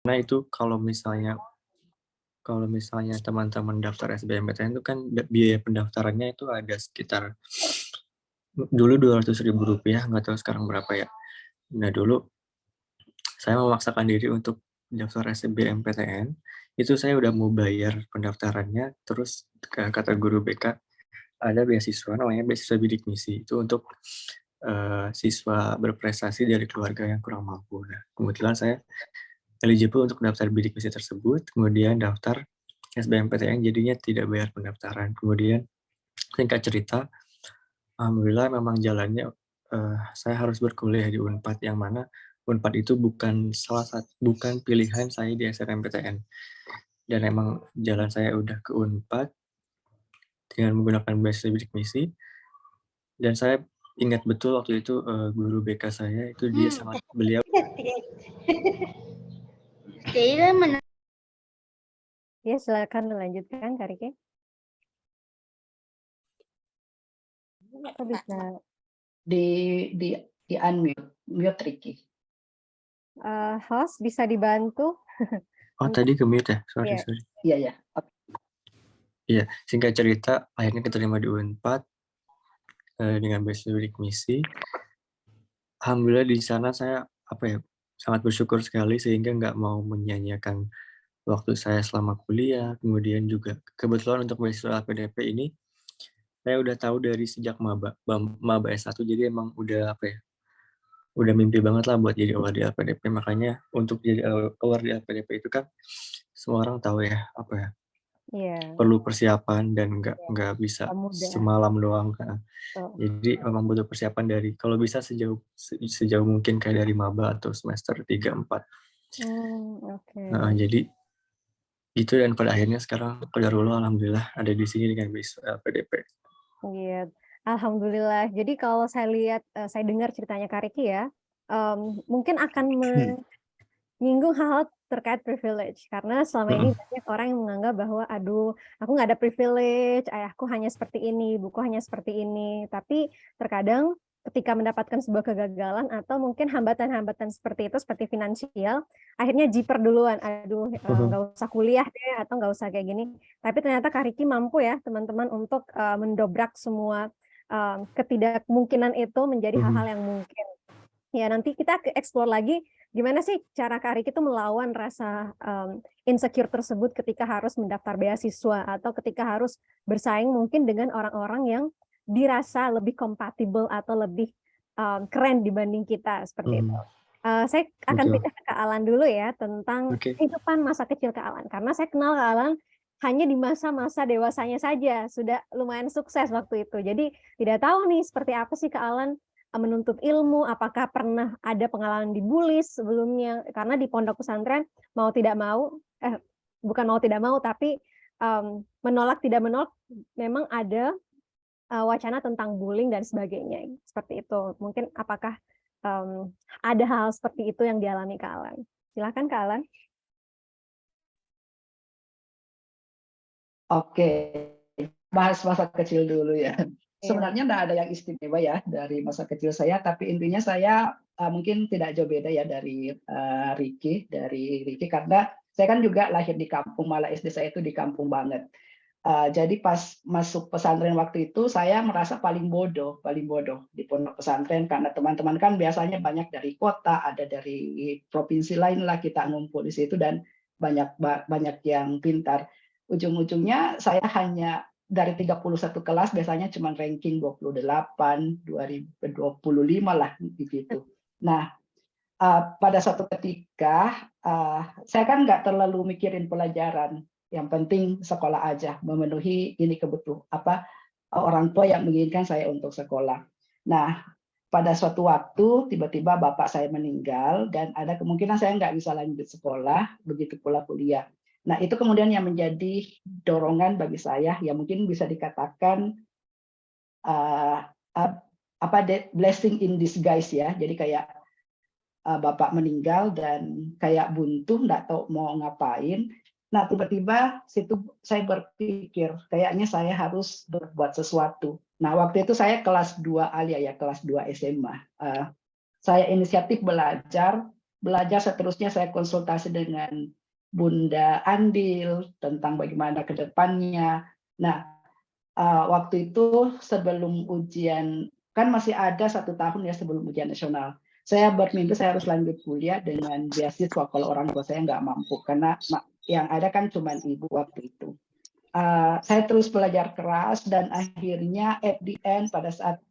Nah itu kalau misalnya teman-teman daftar SBMPTN itu kan biaya pendaftarannya itu ada sekitar dulu Rp200.000, nggak tahu sekarang berapa ya. Nah dulu saya memaksakan diri untuk daftar SBMPTN, itu saya udah mau bayar pendaftarannya, terus kata guru BK, ada beasiswa namanya beasiswa bidik misi, itu untuk siswa berprestasi dari keluarga yang kurang mampu. Nah, kebetulan saya eligible untuk daftar bidik misi tersebut, kemudian daftar SBMPTN jadinya tidak bayar pendaftaran. Kemudian singkat cerita, alhamdulillah memang jalannya saya harus berkuliah di Unpad yang mana Unpad itu bukan pilihan saya di SNMPTN. Dan emang jalan saya udah ke Unpad dengan menggunakan beasiswa bidik misi, dan saya ingat betul waktu itu guru BK saya itu beliau Ya, silakan melanjutkan, Kak Riki. Kok bisa di unmute Ricky. Host bisa dibantu? oh tadi ke mute ya, sorry. Iya. Iya, singkat cerita akhirnya keterima di Unpad dengan beasiswa bidik misi. Alhamdulillah di sana saya sangat bersyukur sekali sehingga nggak mau menyanyiakan waktu saya selama kuliah. Kemudian juga kebetulan untuk beasiswa LPDP ini saya udah tahu dari sejak maba S1, jadi emang udah udah mimpi banget lah buat jadi award di LPDP. Makanya untuk jadi award di LPDP itu kan semua orang tahu ya perlu persiapan dan nggak bisa semalam doang kan. Jadi memang butuh persiapan dari kalau bisa sejauh mungkin kayak dari maba atau semester 3-4. Nah, jadi gitu, dan pada akhirnya sekarang qadarullah alhamdulillah ada di sini dengan beasiswa LPDP. Iya, alhamdulillah. Jadi kalau saya lihat, saya dengar ceritanya Kak Riki ya, mungkin akan menyinggung hal-hal terkait privilege. Karena selama ini banyak orang yang menganggap bahwa, aduh, aku nggak ada privilege, ayahku hanya seperti ini, ibuku hanya seperti ini. Tapi terkadang ketika mendapatkan sebuah kegagalan atau mungkin hambatan-hambatan seperti itu, seperti finansial, akhirnya jiper duluan, aduh, nggak usah kuliah deh, atau nggak usah kayak gini. Tapi ternyata Kak Riki mampu ya, teman-teman, untuk mendobrak semua ketidakmungkinan itu menjadi hal-hal yang mungkin. Ya, nanti kita explore lagi gimana sih cara Kak Riki itu melawan rasa insecure tersebut ketika harus mendaftar beasiswa atau ketika harus bersaing mungkin dengan orang-orang yang dirasa lebih kompatibel atau lebih keren dibanding kita, seperti itu. Saya akan pindah ke Kak Alan dulu ya, tentang kehidupan masa kecil Kak Alan. Karena saya kenal Kak Alan hanya di masa-masa dewasanya saja, sudah lumayan sukses waktu itu. Jadi tidak tahu nih seperti apa sih Kak Alan menuntut ilmu, apakah pernah ada pengalaman dibully sebelumnya, karena di pondok pesantren mau tidak mau, bukan mau tidak mau, tapi menolak tidak menolak, memang ada wacana tentang bullying dan sebagainya, seperti itu. Mungkin apakah ada hal seperti itu yang dialami Kak Alan? Silakan Kak Alan. Oke, bahas masa kecil dulu ya. Sebenarnya tidak ada yang istimewa ya dari masa kecil saya, tapi intinya saya mungkin tidak jauh beda ya dari Ricky, karena saya kan juga lahir di kampung, malah SD saya itu di kampung banget. Jadi pas masuk pesantren waktu itu saya merasa paling bodoh di pondok pesantren, karena teman-teman kan biasanya banyak dari kota, ada dari provinsi lain lah, kita ngumpul di situ dan banyak yang pintar. Ujung-ujungnya saya hanya dari 31 kelas biasanya cuma ranking 28, 25 lah gitu. Nah, pada suatu ketika saya kan nggak terlalu mikirin pelajaran, yang penting sekolah aja, memenuhi ini kebutuhan orang tua yang menginginkan saya untuk sekolah. Nah, pada suatu waktu tiba-tiba bapak saya meninggal dan ada kemungkinan saya nggak bisa lanjut sekolah, begitu pula kuliah. Nah, itu kemudian yang menjadi dorongan bagi saya, yang mungkin bisa dikatakan blessing in disguise ya. Jadi kayak bapak meninggal dan kayak buntu, nggak tahu mau ngapain. Nah, tiba-tiba situ saya berpikir, kayaknya saya harus berbuat sesuatu. Nah, waktu itu saya kelas 2 alia ya, kelas 2 SMA. Saya inisiatif belajar belajar seterusnya saya konsultasi dengan Bunda Andil tentang bagaimana ke depannya. Nah, waktu itu sebelum ujian, kan masih ada 1 tahun ya sebelum ujian nasional. Saya bermimpi saya harus lanjut kuliah dengan beasiswa kalau orang tua saya nggak mampu, karena yang ada kan cuma ibu waktu itu. Saya terus belajar keras dan akhirnya at the end pada saat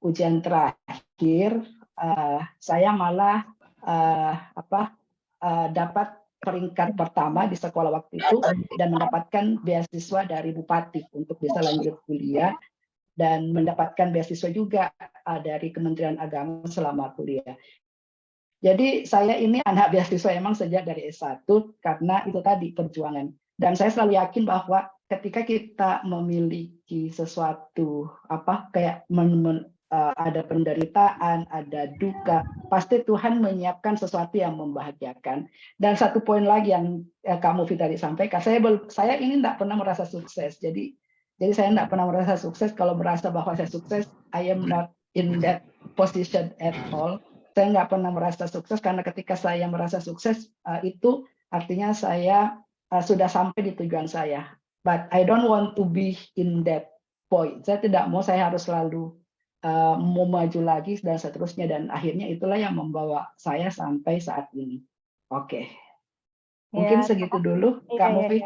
ujian terakhir, saya malah dapat peringkat pertama di sekolah waktu itu dan mendapatkan beasiswa dari bupati untuk bisa lanjut kuliah dan mendapatkan beasiswa juga dari Kementerian Agama selama kuliah. Jadi saya ini anak beasiswa emang sejak dari S1 karena itu tadi perjuangan. Dan saya selalu yakin bahwa ketika kita memiliki sesuatu kayak ada penderitaan, ada duka, pasti Tuhan menyiapkan sesuatu yang membahagiakan. Dan satu poin lagi yang kamu tadi sampaikan, saya ini tidak pernah merasa sukses. Jadi saya tidak pernah merasa sukses. Kalau merasa bahwa saya sukses, I am not in that position at all. Saya nggak pernah merasa sukses karena ketika saya merasa sukses itu artinya saya sudah sampai di tujuan saya. But I don't want to be in that point. Saya tidak mau saya harus selalu mau maju lagi dan seterusnya, dan akhirnya itulah yang membawa saya sampai saat ini. Oke. Mungkin segitu dulu, Kak Mufi.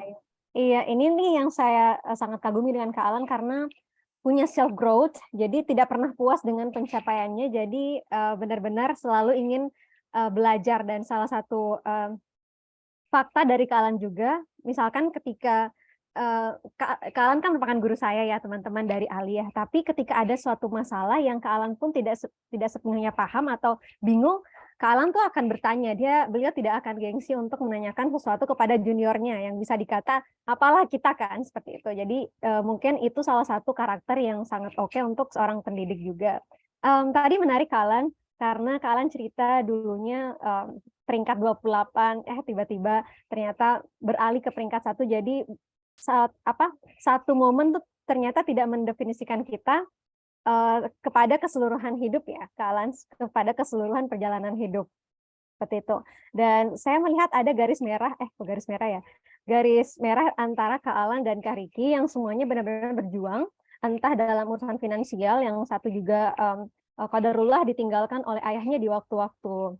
Iya, ini nih yang saya sangat kagumi dengan Kak Alan karena punya self growth, jadi tidak pernah puas dengan pencapaiannya, jadi benar-benar selalu ingin belajar. Dan salah satu fakta dari Kak Alan juga, misalkan ketika Kak Alan kan merupakan guru saya ya teman-teman dari Aliyah, tapi ketika ada suatu masalah yang Kak Alan pun tidak sepenuhnya paham atau bingung, Kak Alan tuh akan bertanya, beliau tidak akan gengsi untuk menanyakan sesuatu kepada juniornya yang bisa dikata apalah kita kan, seperti itu. Jadi mungkin itu salah satu karakter yang sangat oke untuk seorang pendidik juga. Tadi menarik Kak Alan, karena Kak Alan cerita dulunya peringkat 28, tiba-tiba ternyata beralih ke peringkat 1, jadi satu momen tuh ternyata tidak mendefinisikan kita kepada keseluruhan hidup ya, Kak Alan, kepada keseluruhan perjalanan hidup. Seperti itu. Dan saya melihat ada garis merah antara Kak Alan dan Kak Riki yang semuanya benar-benar berjuang, entah dalam urusan finansial, yang satu juga qadarullah ditinggalkan oleh ayahnya di waktu-waktu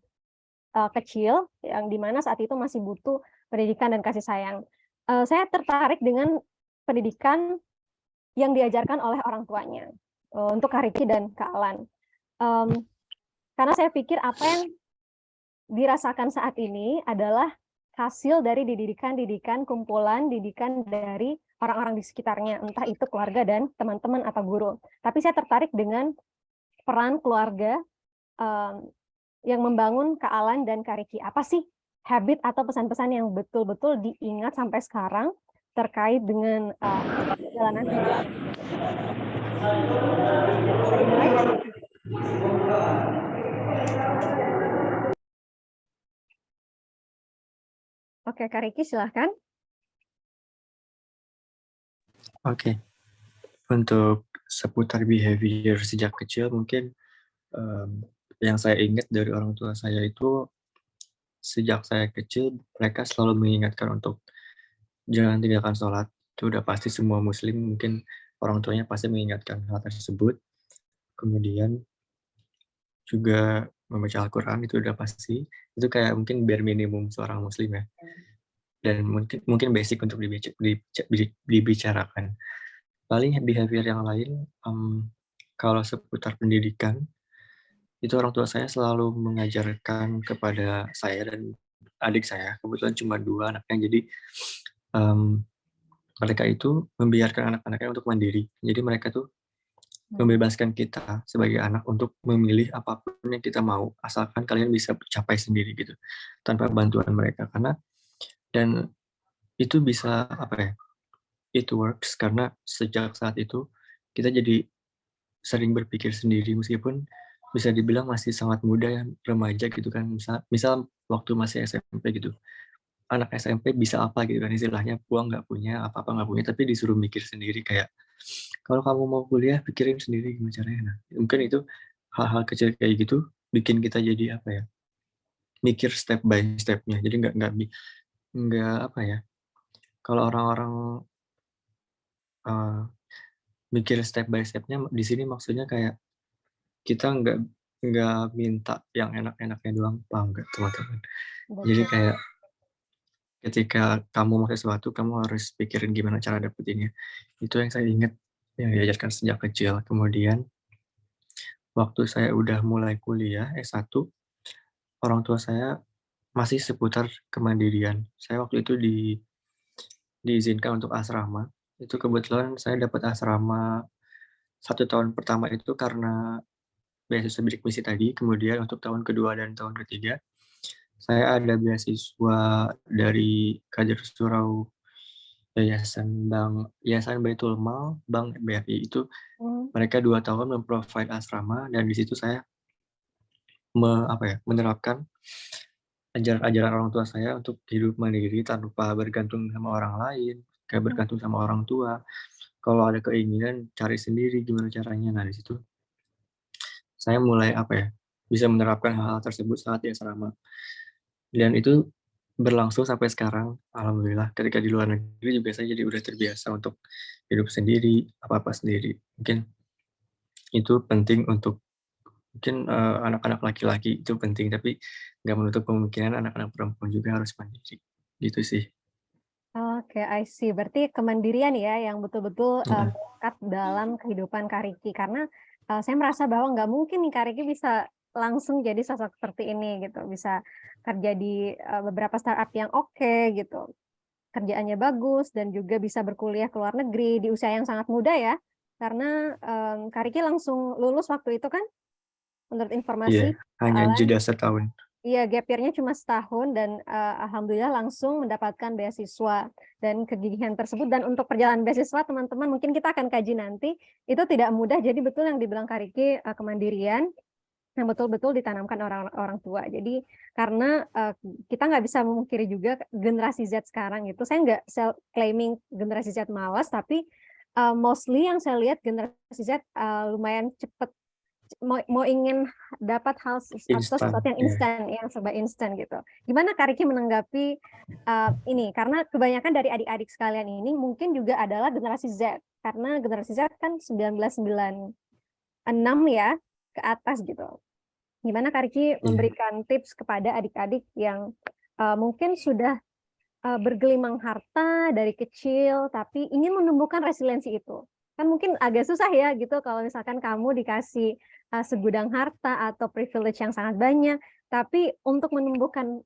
kecil, yang dimana saat itu masih butuh pendidikan dan kasih sayang. Saya tertarik dengan pendidikan yang diajarkan oleh orang tuanya untuk Kak Riki dan Kak Alan. Karena saya pikir apa yang dirasakan saat ini adalah hasil dari didikan kumpulan didikan dari orang-orang di sekitarnya, entah itu keluarga dan teman-teman atau guru. Tapi saya tertarik dengan peran keluarga yang membangun Kak Alan dan Kak Riki. Apa sih habit atau pesan-pesan yang betul-betul diingat sampai sekarang terkait dengan perjalanan hidup? Oke, Kak Riki silahkan. Oke. Untuk seputar behavior sejak kecil, mungkin yang saya ingat dari orang tua saya itu, sejak saya kecil mereka selalu mengingatkan untuk jangan tinggalkan sholat. Itu udah pasti semua muslim, mungkin orang tuanya pasti mengingatkan hal tersebut. Kemudian juga membaca Al-Quran, itu udah pasti. Itu kayak mungkin bare minimum seorang muslim ya. Dan mungkin basic untuk dibicarakan. Paling behavior yang lain, kalau seputar pendidikan, itu orang tua saya selalu mengajarkan kepada saya dan adik saya, kebetulan cuma 2 anaknya, jadi mereka itu membiarkan anak-anaknya untuk mandiri. Jadi mereka tuh membebaskan kita sebagai anak untuk memilih apapun yang kita mau, asalkan kalian bisa capai sendiri gitu, tanpa bantuan mereka. Dan itu bisa it works karena sejak saat itu kita jadi sering berpikir sendiri, meskipun bisa dibilang masih sangat muda ya, remaja gitu kan. Misal waktu masih SMP gitu, anak SMP bisa apa gitu kan, istilahnya uang nggak punya, apa-apa nggak punya, tapi disuruh mikir sendiri kayak, kalau kamu mau kuliah pikirin sendiri gimana caranya. Nah, mungkin itu hal-hal kecil kayak gitu bikin kita jadi mikir step by step-nya. Jadi nggak apa ya, kalau orang-orang uh, mikir step by step-nya di sini maksudnya kayak kita nggak minta yang enak-enaknya doang, paham nggak teman-teman? Jadi Betul. kayak ketika kamu mau sesuatu, kamu harus pikirin gimana cara dapetinnya. Itu yang saya ingat, yang diajarkan sejak kecil. Kemudian waktu saya udah mulai kuliah S1, orang tua saya masih seputar kemandirian. Saya waktu itu diizinkan untuk asrama. Itu kebetulan saya dapat asrama 1 tahun pertama itu karena beasiswa bidik misi tadi. Kemudian untuk tahun kedua dan tahun ketiga, saya ada beasiswa dari Kader Surau Yayasan Baitul Mal, Bank BRI itu Hmm. mereka 2 tahun memprovide asrama dan di situ saya menerapkan ajaran-ajaran orang tua saya untuk hidup mandiri tanpa bergantung sama orang lain, kayak bergantung sama orang tua. Kalau ada keinginan cari sendiri gimana caranya. Nah di situ saya mulai bisa menerapkan hal-hal tersebut saat di asrama. Dan itu berlangsung sampai sekarang, alhamdulillah. Ketika di luar negeri juga saya jadi udah terbiasa untuk hidup sendiri, apa-apa sendiri. Mungkin itu penting untuk anak-anak laki-laki itu penting, tapi nggak menutup kemungkinan anak-anak perempuan juga harus mandiri. Gitu sih. Oke, I see. Berarti kemandirian ya yang betul-betul Heeh. melekat dalam kehidupan Kak Riki. Karena saya merasa bahwa nggak mungkin nih Kak Riki bisa langsung jadi sosok seperti ini gitu. Bisa kerja di beberapa startup yang oke gitu. Kerjaannya bagus dan juga bisa berkuliah ke luar negeri di usia yang sangat muda ya. Karena Kak Riki langsung lulus waktu itu kan, menurut Iya, informasi. hanya jeda setahun. Iya, gap year-nya cuma setahun dan alhamdulillah langsung mendapatkan beasiswa dan kegigihan tersebut. Dan untuk perjalanan beasiswa, teman-teman mungkin kita akan kaji nanti, itu tidak mudah. Jadi betul yang dibilang Kak Riki, kemandirian yang betul-betul ditanamkan orang tua. Jadi karena kita nggak bisa memungkiri juga generasi Z sekarang itu, saya nggak self-claiming generasi Z malas, tapi mostly yang saya lihat generasi Z lumayan cepat mau ingin dapat hal atau sesuatu Instan, yang ya. instan, yang serba instan gitu. Gimana Kak Riki menanggapi ini? Karena kebanyakan dari adik-adik sekalian ini mungkin juga adalah generasi Z. Karena generasi Z kan 1996 ya ke atas gitu. Gimana Kak Riki Iya. memberikan tips kepada adik-adik yang mungkin sudah bergelimang harta dari kecil tapi ingin menumbuhkan resiliensi itu? Kan mungkin agak susah ya gitu kalau misalkan kamu dikasih segudang harta atau privilege yang sangat banyak, tapi untuk menumbuhkan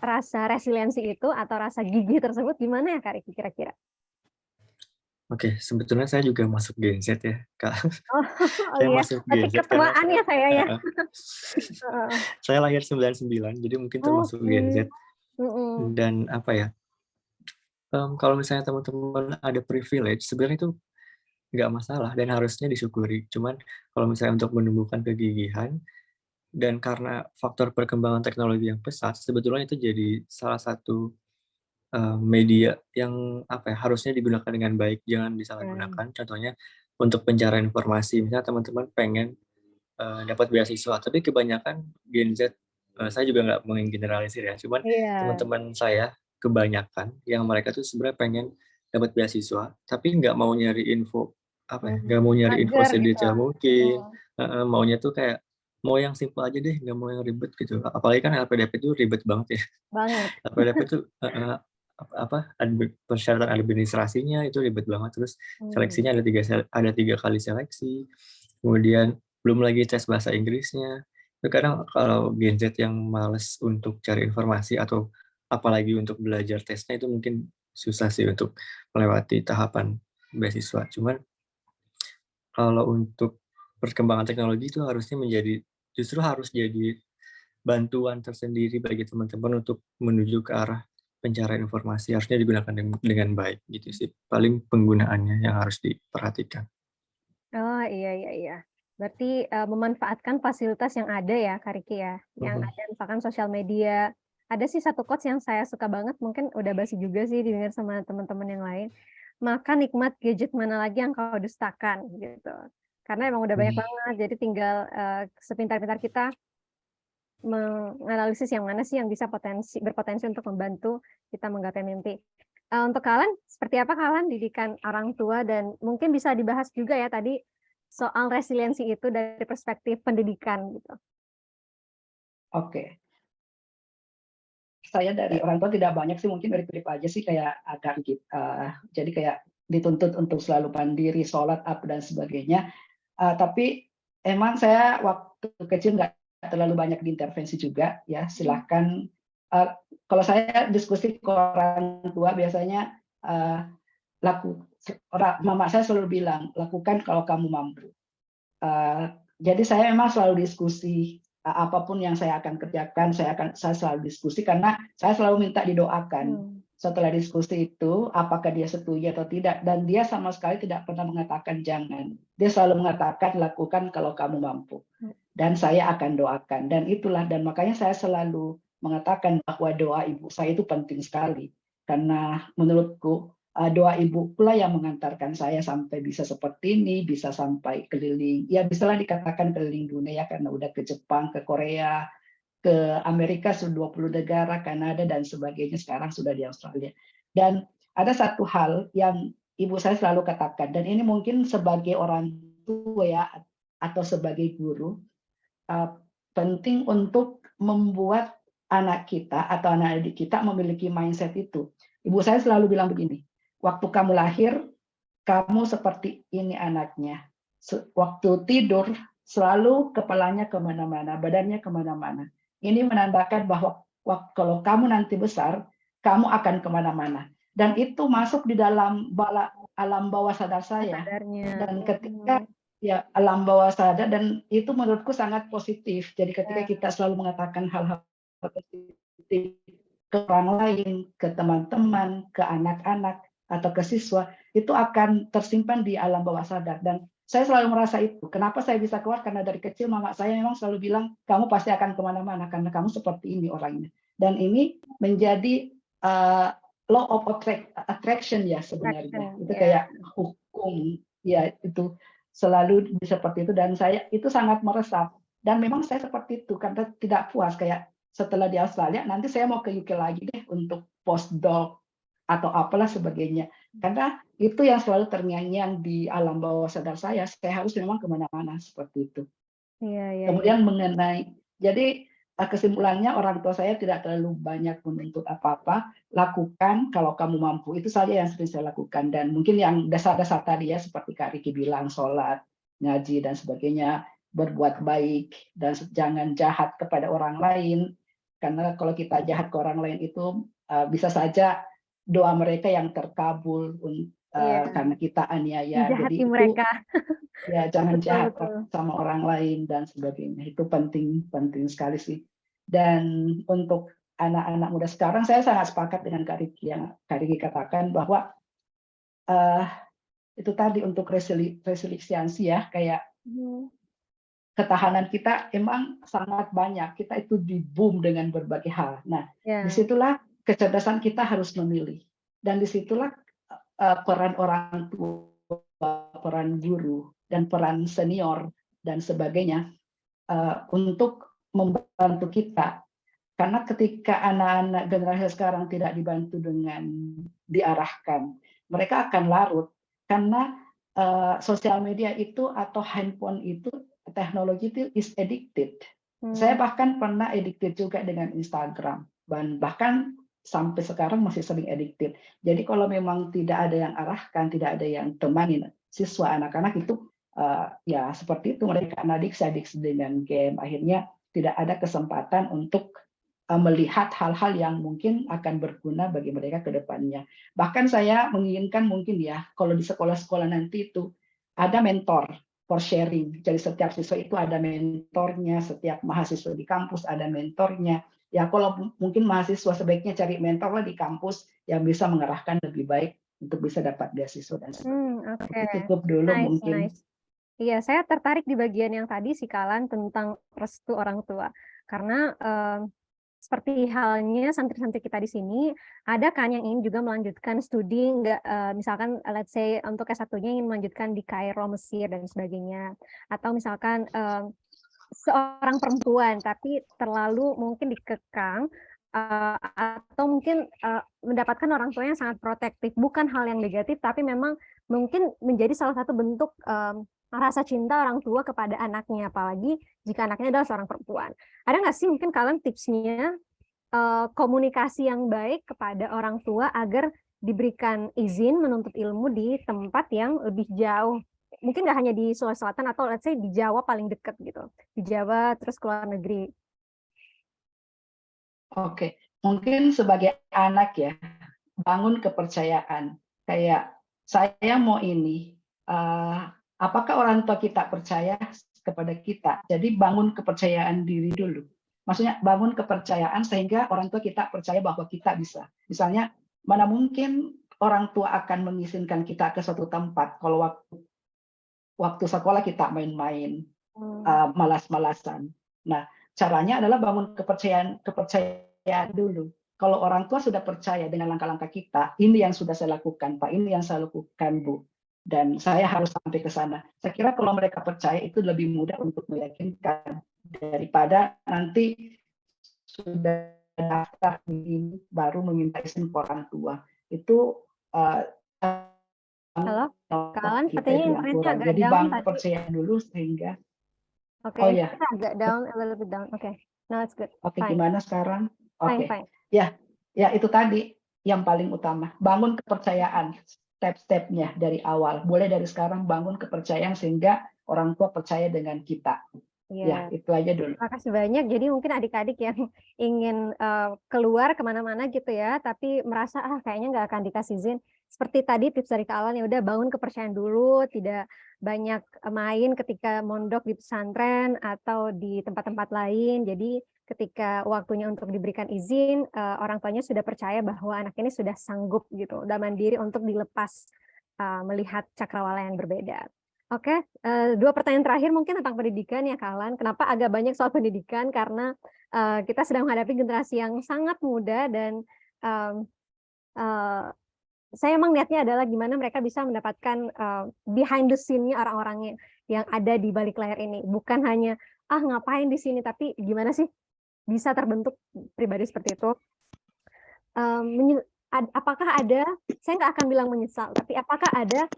rasa resiliensi itu atau rasa gigih tersebut gimana ya Kak Riki kira-kira? Oke, sebetulnya saya juga masuk Gen Z ya, Kak. Oh, oh Saya iya, masuk masih Gen Z karena ketuaan ya saya ya. heeh, Heeh. saya lahir 99, jadi mungkin termasuk Oke. Gen Z. Mm-mm. Dan kalau misalnya teman-teman ada privilege, sebenarnya itu nggak masalah dan harusnya disyukuri. Cuman kalau misalnya untuk menumbuhkan kegigihan dan karena faktor perkembangan teknologi yang pesat, sebetulnya itu jadi salah satu media yang harusnya digunakan dengan baik, jangan Hmm. disalahgunakan. Contohnya untuk pencarian informasi, misalnya teman-teman pengen dapat beasiswa, tapi kebanyakan Gen Z, saya juga nggak menggeneralisir ya, cuman Iya. teman-teman saya kebanyakan yang mereka tuh sebenarnya pengen dapat beasiswa, tapi nggak mau nyari info nggak mau nyari info Mager gitu. sedetail mungkin, Mm. maunya tuh kayak mau yang simpel aja deh, nggak mau yang ribet gitu. Apalagi kan LPDP itu ribet banget ya. Banget. LPDP itu persyaratan administrasinya itu ribet banget, terus Hmm. seleksinya ada 3 kali seleksi, kemudian belum lagi tes bahasa Inggrisnya. Kadang kalau Gen Z yang males untuk cari informasi atau apalagi untuk belajar tesnya itu mungkin susah sih untuk melewati tahapan beasiswa. Cuman kalau untuk perkembangan teknologi itu justru harus jadi bantuan tersendiri bagi teman-teman untuk menuju ke arah pencarian informasi, harusnya digunakan dengan baik gitu sih. Paling penggunaannya yang harus diperhatikan. Oh, iya iya iya. Berarti, memanfaatkan fasilitas yang ada ya, Kak Riki ya? Yang Mhm. ada misalkan sosial media. Ada sih satu quotes yang saya suka banget, mungkin udah basi juga sih didengar sama teman-teman yang lain. "Maka nikmat gadget mana lagi yang kau dustakan," gitu. Karena emang udah banyak Mhm. banget, jadi tinggal, sepintar-pintar kita menganalisis yang mana sih yang bisa berpotensi untuk membantu kita menggapai mimpi. Untuk kalian, seperti apa kalian didikan orang tua, dan mungkin bisa dibahas juga ya tadi soal resiliensi itu dari perspektif pendidikan gitu. Oke. Saya dari orang tua tidak banyak sih, mungkin mirip-mirip aja sih kayak agar jadi kayak dituntut untuk selalu mandiri, sholat, apa dan sebagainya. Tapi emang saya waktu kecil nggak terlalu banyak diintervensi juga ya. Silahkan kalau saya diskusi ke orang tua biasanya mama saya selalu bilang lakukan kalau kamu mampu. Jadi saya memang selalu diskusi apapun yang saya akan kerjakan, saya selalu diskusi karena saya selalu minta didoakan. Setelah diskusi itu, apakah dia setuju atau tidak, dan dia sama sekali tidak pernah mengatakan jangan. Dia selalu mengatakan lakukan kalau kamu mampu, dan saya akan doakan. Dan itulah, dan makanya saya selalu mengatakan bahwa doa ibu saya itu penting sekali, karena menurutku doa ibu pula yang mengantarkan saya sampai bisa seperti ini, bisa sampai keliling, ya bisalah dikatakan keliling dunia ya, karena udah ke Jepang, ke Korea, ke Amerika, sudah 20 negara, Kanada, dan sebagainya, sekarang sudah di Australia. Dan ada satu hal yang ibu saya selalu katakan, dan ini mungkin sebagai orang tua ya, atau sebagai guru, penting untuk membuat anak kita atau anak adik kita memiliki mindset itu. Ibu saya selalu bilang begini, waktu kamu lahir, kamu seperti ini anaknya. Waktu tidur, selalu kepalanya kemana-mana, badannya kemana-mana. Ini menandakan bahwa kalau kamu nanti besar, kamu akan kemana-mana. Dan itu masuk di dalam alam bawah sadar saya. Dan ketika ya alam bawah sadar, dan itu menurutku sangat positif. Jadi ketika kita selalu mengatakan hal-hal positif ke orang lain, ke teman-teman, ke anak-anak, atau ke siswa, itu akan tersimpan di alam bawah sadar. Dan saya selalu merasa itu. Kenapa saya bisa keluar? Karena dari kecil mama saya memang selalu bilang, kamu pasti akan kemana-mana, karena kamu seperti ini orangnya. Dan ini menjadi law of attraction ya sebenarnya. Itu kayak hukum, ya itu selalu seperti itu. Dan saya itu sangat meresap. Dan memang saya seperti itu, karena tidak puas. Kayak setelah di Australia, nanti saya mau ke UK lagi deh untuk postdoc atau apalah sebagainya. Karena itu yang selalu terngiang-ngiang di alam bawah sadar saya harus memang kemana-mana seperti itu. Kemudian mengenai, jadi kesimpulannya orang tua saya tidak terlalu banyak menuntut apa-apa, lakukan kalau kamu mampu, itu saja yang sering saya lakukan. Dan mungkin yang dasar-dasar tadi ya, seperti Kak Riki bilang, sholat, ngaji, dan sebagainya, berbuat baik, dan jangan jahat kepada orang lain, karena kalau kita jahat ke orang lain itu bisa saja doa mereka yang terkabul karena kita aniaya. Jadi mereka. Ya jangan jahat sama orang lain dan sebagainya. Itu penting sekali sih. Dan untuk anak-anak muda sekarang, saya sangat sepakat dengan Kak Riki yang Kak Riki katakan bahwa itu tadi untuk resiliensi ya, kayak ketahanan kita emang sangat banyak. Kita itu di boom dengan berbagai hal. Nah, disitulah kecerdasan kita harus memilih. Dan disitulah peran orang tua, peran guru, dan peran senior, dan sebagainya untuk membantu kita. Karena ketika anak-anak generasi sekarang tidak dibantu dengan diarahkan, mereka akan larut. Karena sosial media itu atau handphone itu, teknologi itu is addicted. Saya bahkan pernah addicted juga dengan Instagram, dan bahkan sampai sekarang masih sering addicted. Jadi kalau memang tidak ada yang arahkan, tidak ada yang temani siswa anak-anak itu, ya seperti itu, mereka adiksi dengan game. Akhirnya tidak ada kesempatan untuk melihat hal-hal yang mungkin akan berguna bagi mereka ke depannya. Bahkan saya menginginkan mungkin ya, kalau di sekolah-sekolah nanti itu ada mentor for sharing. Jadi setiap siswa itu ada mentornya, setiap mahasiswa di kampus ada mentornya. Ya kalau mungkin mahasiswa sebaiknya cari mentor lah di kampus yang bisa mengarahkan lebih baik untuk bisa dapat beasiswa dan sebagainya. Cukup dulu mungkin. Iya, saya tertarik di bagian yang tadi sih Kalan tentang restu orang tua. Karena seperti halnya santri-santri kita di sini, ada kan yang ingin juga melanjutkan studi, misalkan let's say untuk S1-nya ingin melanjutkan di Kairo, Mesir, dan sebagainya. Atau misalkan seorang perempuan, tapi terlalu mungkin dikekang, atau mungkin mendapatkan orang tua yang sangat protektif. Bukan hal yang negatif, tapi memang mungkin menjadi salah satu bentuk rasa cinta orang tua kepada anaknya, apalagi jika anaknya adalah seorang perempuan. Ada nggak sih mungkin kalian tipsnya komunikasi yang baik kepada orang tua agar diberikan izin menuntut ilmu di tempat yang lebih jauh? Mungkin nggak hanya di Sulawesi Selatan atau let's say di Jawa paling dekat gitu. Di Jawa terus ke luar negeri. Oke, mungkin sebagai anak ya, bangun kepercayaan. Kayak saya mau ini, apakah orang tua kita percaya kepada kita? Jadi bangun kepercayaan diri dulu. Maksudnya bangun kepercayaan sehingga orang tua kita percaya bahwa kita bisa. Misalnya, mana mungkin orang tua akan mengizinkan kita ke suatu tempat kalau waktu sekolah kita main-main, malas-malasan. Nah, caranya adalah bangun kepercayaan dulu. Kalau orang tua sudah percaya dengan langkah-langkah kita, ini yang sudah saya lakukan, Pak, ini yang saya lakukan, Bu, dan saya harus sampai ke sana. Saya kira kalau mereka percaya itu lebih mudah untuk meyakinkan daripada nanti sudah daftar ini baru meminta izin ke orang tua. Itu Halo, kalian kita sepertinya itu yang internetnya kurang. agak Jadi down bangun tadi. kepercayaan dulu sehingga Oke, oh ya, kita agak down, a little bit down. Oke, now it's good. oke, Fine, gimana sekarang? fine, Oke, fine. ya, ya itu tadi yang paling utama. Bangun kepercayaan, step-stepnya dari awal. Boleh dari sekarang bangun kepercayaan sehingga orang tua percaya dengan kita. Ya, Iya. itu aja dulu. Terima kasih banyak. Jadi mungkin adik-adik yang ingin keluar kemana-mana gitu ya, tapi merasa kayaknya nggak akan dikasih izin. Seperti tadi tips dari Kak Alan, ya udah bangun kepercayaan dulu, tidak banyak main ketika mondok di pesantren atau di tempat-tempat lain. Jadi ketika waktunya untuk diberikan izin, orang tuanya sudah percaya bahwa anak ini sudah sanggup gitu, udah mandiri untuk dilepas melihat cakrawala yang berbeda. Oke, 2 pertanyaan terakhir mungkin tentang pendidikan ya, Kak Alan. Kenapa agak banyak soal pendidikan? Karena kita sedang menghadapi generasi yang sangat muda dan saya emang niatnya adalah gimana mereka bisa mendapatkan behind the scene-nya orang-orangnya yang ada di balik layar ini. Bukan hanya ngapain di sini, tapi gimana sih bisa terbentuk pribadi seperti itu. Apakah ada, saya nggak akan bilang menyesal, tapi apakah ada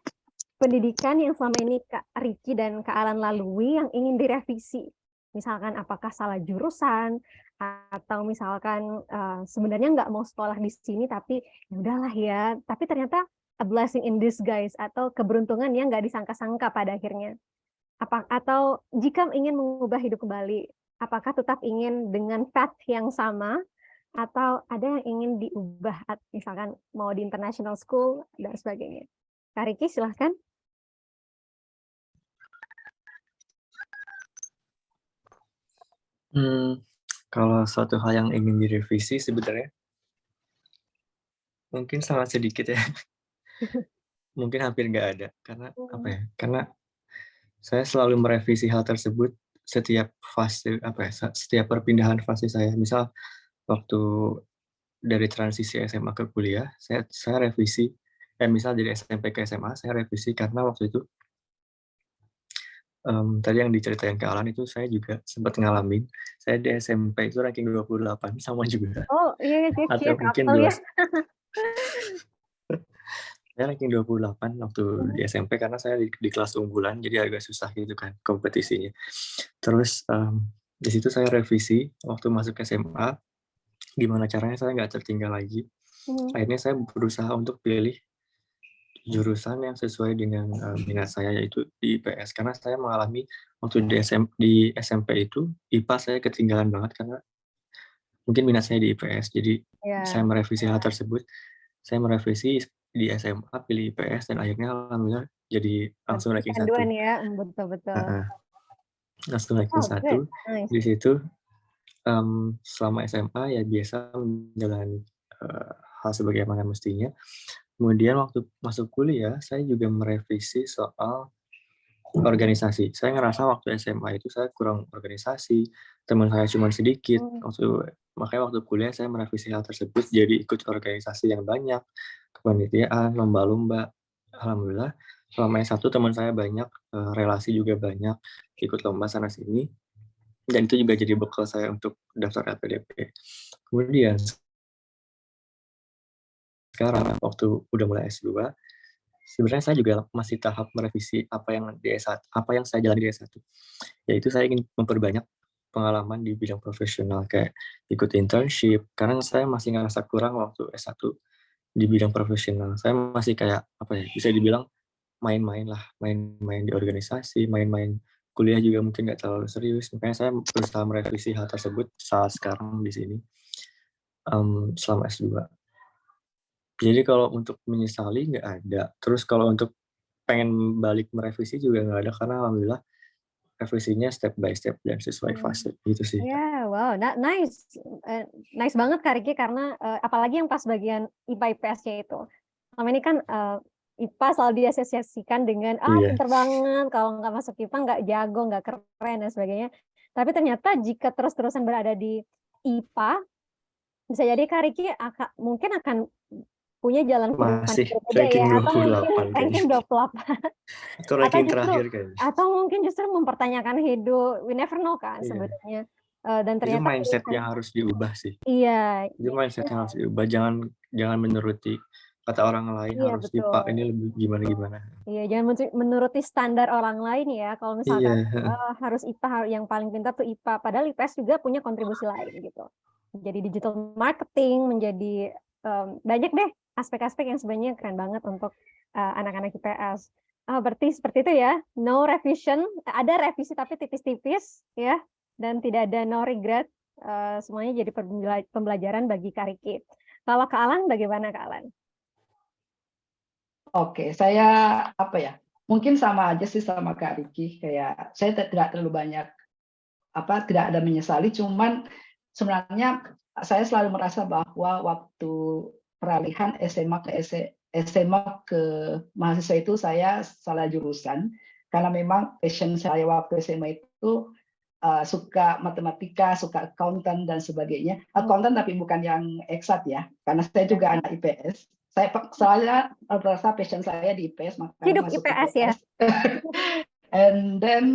pendidikan yang selama ini Kak Riki dan Kak Alan lalui yang ingin direvisi? Misalkan apakah salah jurusan, atau misalkan sebenarnya nggak mau sekolah di sini, tapi ya udahlah ya, tapi ternyata a blessing in disguise, atau keberuntungan yang nggak disangka-sangka pada akhirnya. Atau jika ingin mengubah hidup kembali, apakah tetap ingin dengan path yang sama, atau ada yang ingin diubah, misalkan mau di international school, dan sebagainya. Kak Riki, silahkan. Kalau suatu hal yang ingin direvisi sebenarnya mungkin sangat sedikit ya. Mungkin hampir nggak ada. Karena apa ya? Karena saya selalu merevisi hal tersebut setiap fase setiap perpindahan fase saya. Misal waktu dari transisi SMA ke kuliah, saya revisi. Misal dari SMP ke SMA, saya revisi karena waktu itu tadi yang diceritain Kak Alan itu saya juga sempat ngalamin. Saya di SMP itu ranking 28 sama juga. Oh iya, Atau mungkin couple ya. saya ranking 28 waktu di SMP karena saya di kelas unggulan, jadi agak susah gitu kan kompetisinya. Terus di situ saya revisi waktu masuk SMA, gimana caranya saya nggak tertinggal lagi. Akhirnya saya berusaha untuk pilih jurusan yang sesuai dengan minat saya, yaitu di IPS, karena saya mengalami waktu di SMP itu IPA saya ketinggalan banget karena mungkin minat saya di IPS. Jadi saya merevisi hal tersebut, saya merevisi di SMA pilih IPS dan akhirnya alhamdulillah jadi langsung ranking 1. Ya, betul-betul. Langsung ranking 1. Di situ selama SMA ya biasa menjalani hal sebagaimana mestinya. Kemudian waktu masuk kuliah, saya juga merevisi soal organisasi. Saya ngerasa waktu SMA itu saya kurang organisasi, teman saya cuma sedikit. Makanya waktu kuliah saya merevisi hal tersebut, jadi ikut organisasi yang banyak, kepanitiaan, lomba-lomba. Alhamdulillah, selama S1 teman saya banyak, relasi juga banyak, ikut lomba sana-sini. dan itu juga jadi bekal saya untuk daftar LPDP. Kemudian sekarang waktu udah mulai S2, sebenarnya saya juga masih tahap merevisi apa yang di S1, apa yang saya jalani di S1. Yaitu saya ingin memperbanyak pengalaman di bidang profesional, kayak ikut internship, karena saya masih ngerasa kurang waktu S1 di bidang profesional. Saya masih kayak, apa ya, bisa dibilang main-main lah, main-main di organisasi, main-main kuliah juga mungkin nggak terlalu serius. Makanya saya berusaha merevisi hal tersebut saat sekarang di sini, selama S2. Jadi kalau untuk menyesali nggak ada. Terus kalau untuk pengen balik merevisi juga nggak ada, karena alhamdulillah revisinya step by step dan sesuai fase, gitu sih, Kak. Ya, wow, nice, nice banget Kak Riki, karena apalagi yang pas bagian IPA IPS-nya itu. Selama ini kan IPA selalu diasosiasikan dengan Iya, pinter banget, kalau nggak masuk IPA nggak jago, nggak keren dan sebagainya. Tapi ternyata jika terus-terusan berada di IPA, bisa jadi Kak Riki mungkin akan punya jalan kehidupan masih yang berbeda ya, ranking atau mungkin 28 kayaknya. ranking 28. Itu Atau ranking justru terakhir kayaknya. mungkin justru mempertanyakan hidup, we never know kan Iya. sebenarnya. Dan Itu ternyata mindset pilihan yang harus diubah sih. iya, Itu mindset yang harus diubah, jangan menuruti kata orang lain, iya harus betul. IPA ini lebih gimana-gimana. Iya, jangan menuruti standar orang lain ya. Kalau misalkan Iya, harus IPA, yang paling pintar tuh IPA, padahal IPS juga punya kontribusi lain gitu. Menjadi digital marketing, menjadi banyak deh aspek-aspek yang sebenarnya keren banget untuk anak-anak IPS. Berarti seperti itu ya, no revision, ada revisi tapi tipis-tipis ya, dan tidak ada no regret. Semuanya jadi pembelajaran bagi Kak Riki. Kalau Kak Alan, bagaimana Kak Alan? Oke, saya apa ya? Mungkin sama aja sih sama Kak Riki, kayak saya tidak terlalu banyak tidak ada menyesali, cuman sebenarnya saya selalu merasa bahwa waktu peralihan SMA ke mahasiswa itu saya salah jurusan, karena memang passion saya waktu SMA itu suka matematika, suka accountant dan sebagainya. Accountant tapi bukan yang eksat ya, karena saya juga anak IPS. Saya merasa passion saya di IPS, makanya Hidup masuk IPS ya. IPS. And then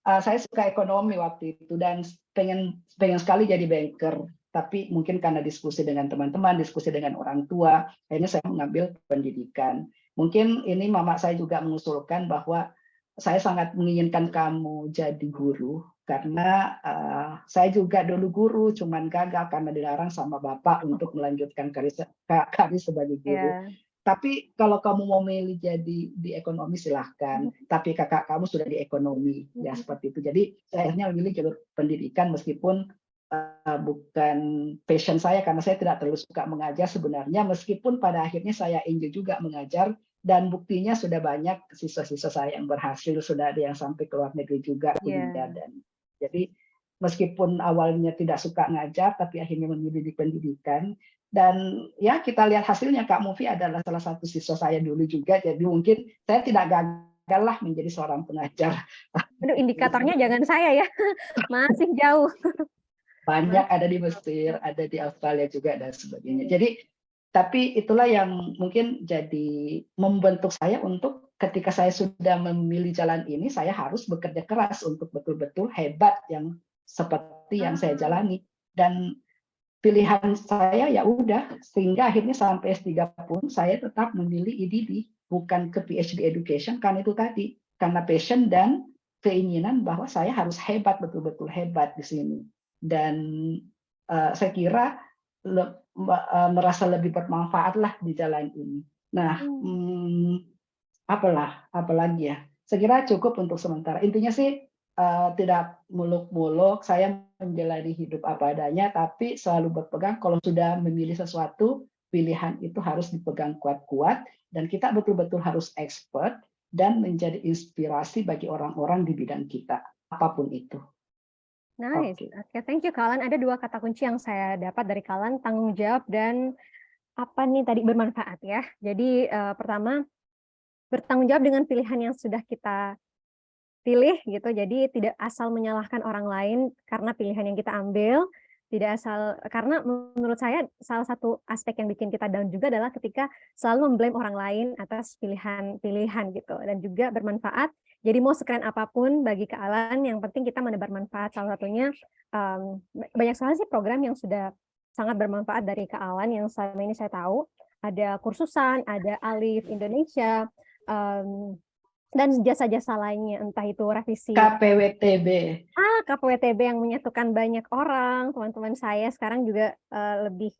saya suka ekonomi waktu itu dan pengen sekali jadi banker. Tapi mungkin karena diskusi dengan teman-teman, diskusi dengan orang tua, akhirnya saya mengambil pendidikan. Mungkin ini mama saya juga mengusulkan bahwa saya sangat menginginkan kamu jadi guru, karena saya juga dulu guru, cuman gagal karena dilarang sama bapak untuk melanjutkan karir sebagai guru. Yeah. Tapi kalau kamu mau milih jadi di ekonomi silahkan, tapi kakak kamu sudah di ekonomi, ya seperti itu. Jadi saya akhirnya memilih jalur pendidikan meskipun bukan passion saya, karena saya tidak terlalu suka mengajar sebenarnya, meskipun pada akhirnya saya enjoy juga mengajar, dan buktinya sudah banyak siswa-siswa saya yang berhasil, sudah ada yang sampai ke luar negeri juga kuliah. Dan jadi meskipun awalnya tidak suka ngajar, tapi akhirnya memilih di pendidikan. Dan ya kita lihat hasilnya, Kak Mufi adalah salah satu siswa saya dulu juga, jadi mungkin saya tidak gagal lah menjadi seorang pengajar. Aduh, indikatornya jangan saya ya, masih jauh. Banyak ada di Mesir, ada di Australia juga dan sebagainya. Jadi tapi itulah yang mungkin jadi membentuk saya untuk ketika saya sudah memilih jalan ini, saya harus bekerja keras untuk betul-betul hebat yang seperti yang saya jalani. Dan pilihan saya ya udah, sehingga akhirnya sampai S3 pun saya tetap memilih IDD, bukan ke PhD Education, karena itu tadi, karena passion dan keinginan bahwa saya harus hebat, betul-betul hebat di sini. Dan saya kira merasa lebih bermanfaat lah di jalan ini. Nah, apalagi ya? Saya kira cukup untuk sementara. Intinya sih tidak muluk-muluk, saya menjalani hidup apa adanya, tapi selalu berpegang kalau sudah memilih sesuatu, pilihan itu harus dipegang kuat-kuat, dan kita betul-betul harus expert dan menjadi inspirasi bagi orang-orang di bidang kita, apapun itu. Nice. Oke, thank you Kalan. Ada 2 kata kunci yang saya dapat dari Kalan, tanggung jawab dan apa nih tadi, bermanfaat ya. Jadi pertama, bertanggung jawab dengan pilihan yang sudah kita pilih gitu. Jadi tidak asal menyalahkan orang lain karena pilihan yang kita ambil, Tidak asal karena menurut saya salah satu aspek yang bikin kita down juga adalah ketika selalu memblame orang lain atas pilihan-pilihan gitu dan juga bermanfaat. Jadi mau sekeren apapun bagi kealan, yang penting kita menebar manfaat. Salah satunya banyak sekali sih program yang sudah sangat bermanfaat dari kealan yang selama ini saya tahu. Ada kursusan, ada Alif Indonesia, dan jasa-jasa lainnya, entah itu revisi KPWTB. KPWTB yang menyatukan banyak orang. Teman-teman saya sekarang juga lebih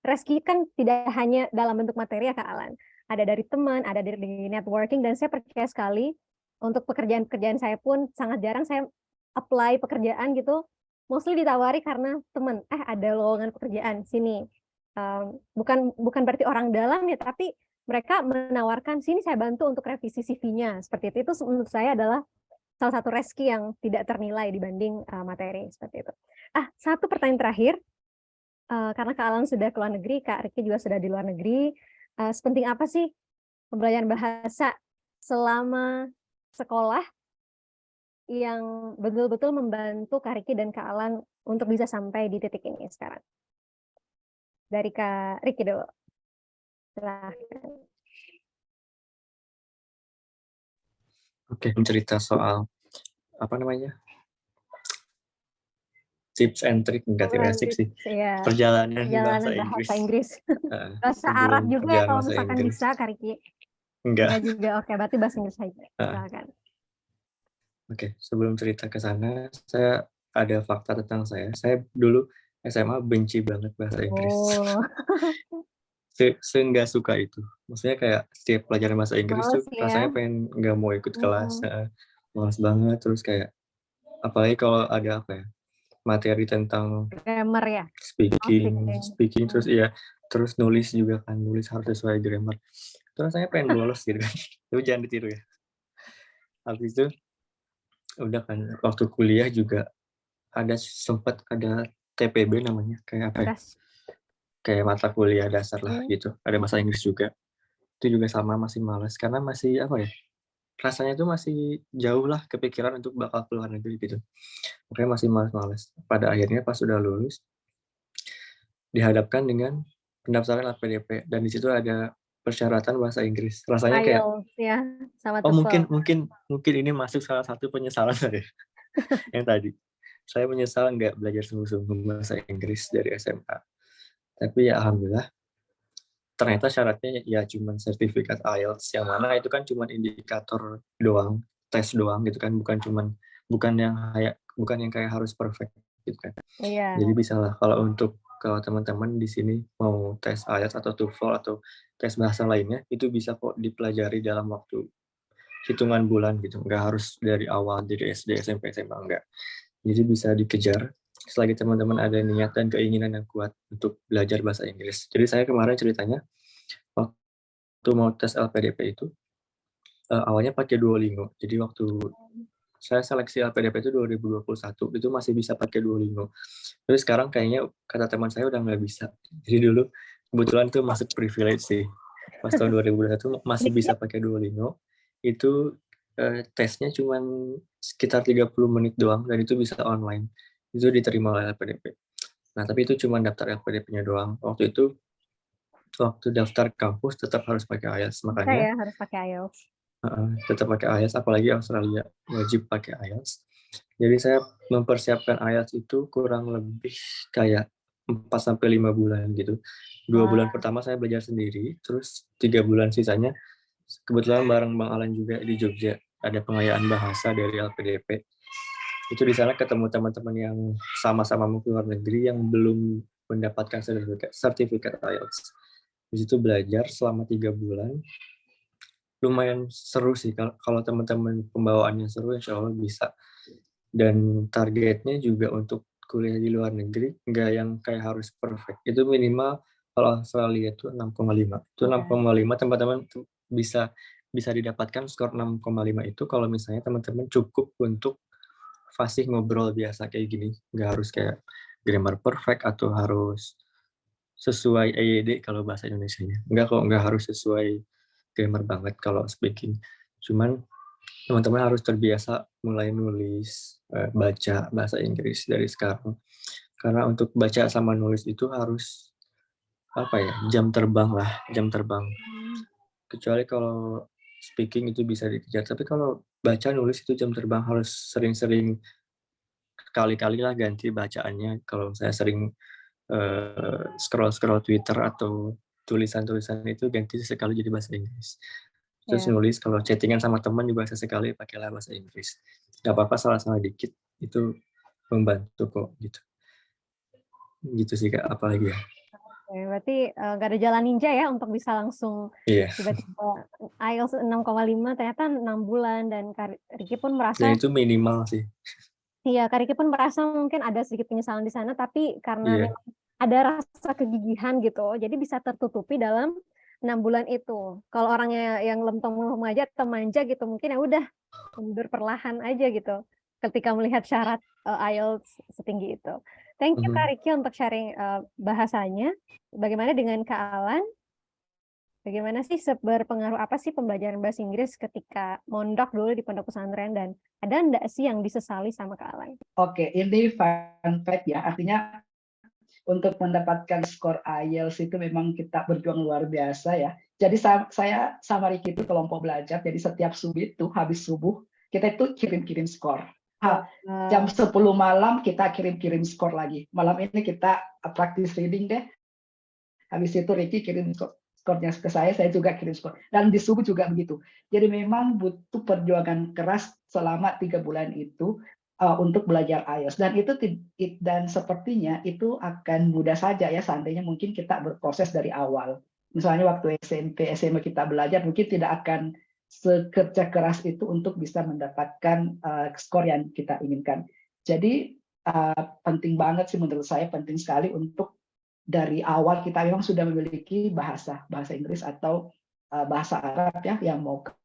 reski kan tidak hanya dalam bentuk materi ya Kak Alan. Ada dari teman, ada dari networking, dan saya percaya sekali untuk pekerjaan-pekerjaan saya pun sangat jarang saya apply pekerjaan gitu. Mostly ditawari karena teman, ada lowongan pekerjaan sini. Bukan berarti orang dalam ya, tapi mereka menawarkan sini saya bantu untuk revisi CV-nya seperti itu. Itu menurut saya adalah salah satu reski yang tidak ternilai dibanding materi seperti itu. Satu pertanyaan terakhir, karena Kak Alan sudah ke luar negeri, Kak Riki juga sudah di luar negeri. Sepenting apa sih pembelajaran bahasa selama sekolah yang betul-betul membantu Kak Riki dan Kak Alan untuk bisa sampai di titik ini sekarang? Dari Kak Riki dulu. Silahkan. Oke, mencerita soal apa namanya, tips and trick, enggak tidak asik sih, Ya, perjalanan perjalanan bahasa Inggris. Bahasa Arab Sebelum juga ya perjalanan kalau bahasa misalkan Inggris. bisa Kak Riki. Enggak. juga, oke, berarti bahasa Inggris saja. Silakan. Oke, sebelum cerita ke sana, saya ada fakta tentang saya. Saya dulu SMA benci banget bahasa Inggris. Nggak suka itu. Maksudnya kayak setiap pelajaran bahasa Inggris tuh rasanya pengen nggak mau ikut kelas. Malas banget. Terus kayak, apalagi kalau ada apa ya, materi tentang grammar ya, speaking terus terus nulis juga kan, nulis harus sesuai grammar. Terus saya pengen bolos gitu kan. Tapi jangan ditiru ya. Habis itu udah kan waktu kuliah juga sempat ada TPB namanya, kayak apa ya? Kayak mata kuliah dasar lah gitu. Ada bahasa Inggris juga. Itu juga sama, masih malas karena masih apa ya? Rasanya tuh masih jauh lah kepikiran untuk bakal keluar negeri gitu. Makanya masih malas-malas. Pada akhirnya pas sudah lulus dihadapkan dengan pendaftaran LPDP dan di situ ada persyaratan bahasa Inggris. Rasanya kayak ya, sama mungkin ini masuk salah satu penyesalan saya yang tadi. Saya menyesal nggak belajar sungguh-sungguh bahasa Inggris dari SMA. Tapi ya alhamdulillah, ternyata syaratnya ya cuma sertifikat IELTS, yang mana itu kan cuma indikator doang, tes doang gitu kan, bukan yang kayak harus perfect gitu kan. Jadi bisa lah kalau teman-teman di sini mau tes IELTS atau TOEFL atau tes bahasa lainnya, itu bisa kok dipelajari dalam waktu hitungan bulan gitu, nggak harus dari awal dari SD, SMP, SMA, enggak. Jadi bisa dikejar selagi teman-teman ada niat dan keinginan yang kuat untuk belajar bahasa Inggris. Jadi saya kemarin ceritanya waktu mau tes LPDP itu awalnya pakai Duolingo. Jadi waktu saya seleksi LPDP itu 2021 itu masih bisa pakai Duolingo. Tapi sekarang kayaknya kata teman saya udah nggak bisa. Jadi dulu kebetulan tuh masuk privilege sih. Pas tahun 2021 masih bisa pakai Duolingo. Itu tesnya cuma sekitar 30 menit doang dan itu bisa online. Itu diterima oleh LPDP. Nah, tapi itu cuma daftar LPDP-nya doang. Waktu daftar kampus tetap harus pakai IELTS, makanya harus pakai IELTS. Tetap pakai IELTS, apalagi Australia wajib pakai IELTS. Jadi saya mempersiapkan IELTS itu kurang lebih kayak 4-5 bulan gitu. 2 bulan pertama saya belajar sendiri, terus 3 bulan sisanya kebetulan bareng Bang Alan juga di Jogja, ada pengayaan bahasa dari LPDP. Itu di sana ketemu teman-teman yang sama-sama mau keluar negeri yang belum mendapatkan sertifikat IELTS. Di situ belajar selama 3 bulan. Lumayan seru sih kalau teman-teman pembawaannya seru, insya Allah bisa. Dan targetnya juga untuk kuliah di luar negeri nggak yang kayak harus perfect. Itu minimal kalau Australia itu 6,5. Itu 6,5 teman-teman bisa didapatkan skor 6,5 itu kalau misalnya teman-teman cukup untuk fasih ngobrol biasa kayak gini. Nggak harus kayak grammar perfect atau harus sesuai EYD kalau bahasa Indonesianya. Nggak harus sesuai grammar banget kalau speaking. Cuman teman-teman harus terbiasa mulai nulis, baca bahasa Inggris dari sekarang. Karena untuk baca sama nulis itu harus jam terbang lah, jam terbang. Kecuali kalau speaking itu bisa dikejar, tapi kalau baca nulis itu jam terbang, harus sering-sering, kali-kali lah ganti bacaannya. Kalau saya sering scroll Twitter atau tulisan-tulisan itu ganti sekali jadi bahasa Inggris. Terus Ya. nulis kalau chattingan sama teman juga sesekali pakailah bahasa Inggris. Gak apa-apa salah-salah dikit, itu membantu kok gitu. Gitu sih Kak, apalagi ya. Oke, berarti nggak ada jalan ninja ya untuk bisa langsung Iya. tiba-tiba IELTS 6,5 ternyata 6 bulan, dan Ricky pun Dan merasa itu minimal sih. Iya, Kak Riki pun merasa mungkin ada sedikit penyesalan di sana, tapi karena Iya. memang ada rasa kegigihan gitu, jadi bisa tertutupi dalam 6 bulan itu. Kalau orangnya yang lempeng aja atau manja gitu, mungkin ya udah mundur perlahan aja gitu ketika melihat syarat IELTS setinggi itu. Thank you Kak Riki untuk sharing bahasanya. Bagaimana dengan Kak Alan? Bagaimana sih, berpengaruh apa sih pembelajaran bahasa Inggris ketika mondok dulu di pondok pesantren, dan ada enggak sih yang disesali sama Kak Alan? Oke, ini fun fact ya, artinya untuk mendapatkan skor IELTS itu memang kita berjuang luar biasa ya. Jadi saya sama Ricky itu kelompok belajar, jadi setiap subuh itu, habis subuh, kita itu kirim-kirim skor. Jam 10 malam kita kirim-kirim skor lagi. Malam ini kita practice reading deh. Habis itu Ricky kirim skornya ke saya juga kirim skor. Dan di subuh juga begitu. Jadi memang butuh perjuangan keras selama 3 bulan itu untuk belajar IELTS. Dan sepertinya itu akan mudah saja ya, seandainya mungkin kita berproses dari awal. Misalnya waktu SMP, SMA kita belajar, mungkin tidak akan sekerja keras itu untuk bisa mendapatkan skor yang kita inginkan. Jadi penting banget sih menurut saya, penting sekali untuk dari awal kita memang sudah memiliki bahasa Inggris atau bahasa Arab ya, yang mau ke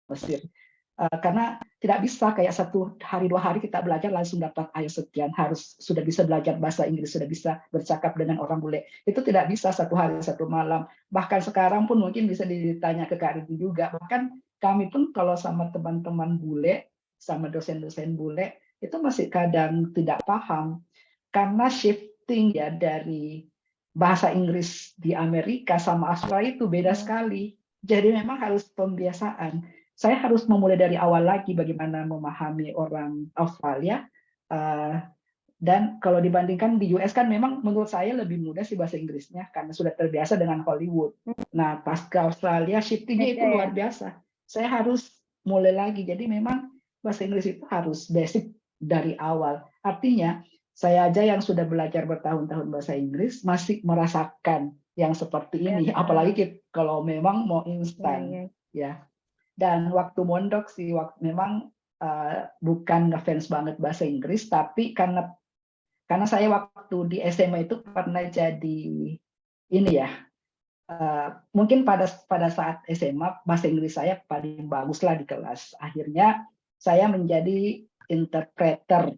Mesir. Karena tidak bisa kayak 1 hari 2 hari kita belajar langsung dapat IELTS sekian, harus sudah bisa belajar bahasa Inggris, sudah bisa bercakap dengan orang bule. Itu tidak bisa 1 hari 1 malam. Bahkan sekarang pun mungkin bisa ditanya ke Kak Ridi juga. Bahkan kami pun kalau sama teman-teman bule, sama dosen-dosen bule, itu masih kadang tidak paham. Karena shifting ya dari bahasa Inggris di Amerika sama Australia itu beda sekali. Jadi memang harus pembiasaan. Saya harus memulai dari awal lagi bagaimana memahami orang Australia. Dan kalau dibandingkan di US kan memang menurut saya lebih mudah sih bahasa Inggrisnya karena sudah terbiasa dengan Hollywood. Nah pas ke Australia shiftingnya itu luar biasa. Saya harus mulai lagi. Jadi memang bahasa Inggris itu harus basic dari awal. Artinya saya aja yang sudah belajar bertahun-tahun bahasa Inggris masih merasakan yang seperti ini. Apalagi kalau memang mau instan, ya. Dan waktu mondok sih, memang bukan ngefans banget bahasa Inggris, tapi karena saya waktu di SMA itu pernah jadi ini ya. Mungkin pada saat SMA bahasa Inggris saya paling bagus lah di kelas. Akhirnya saya menjadi interpreter.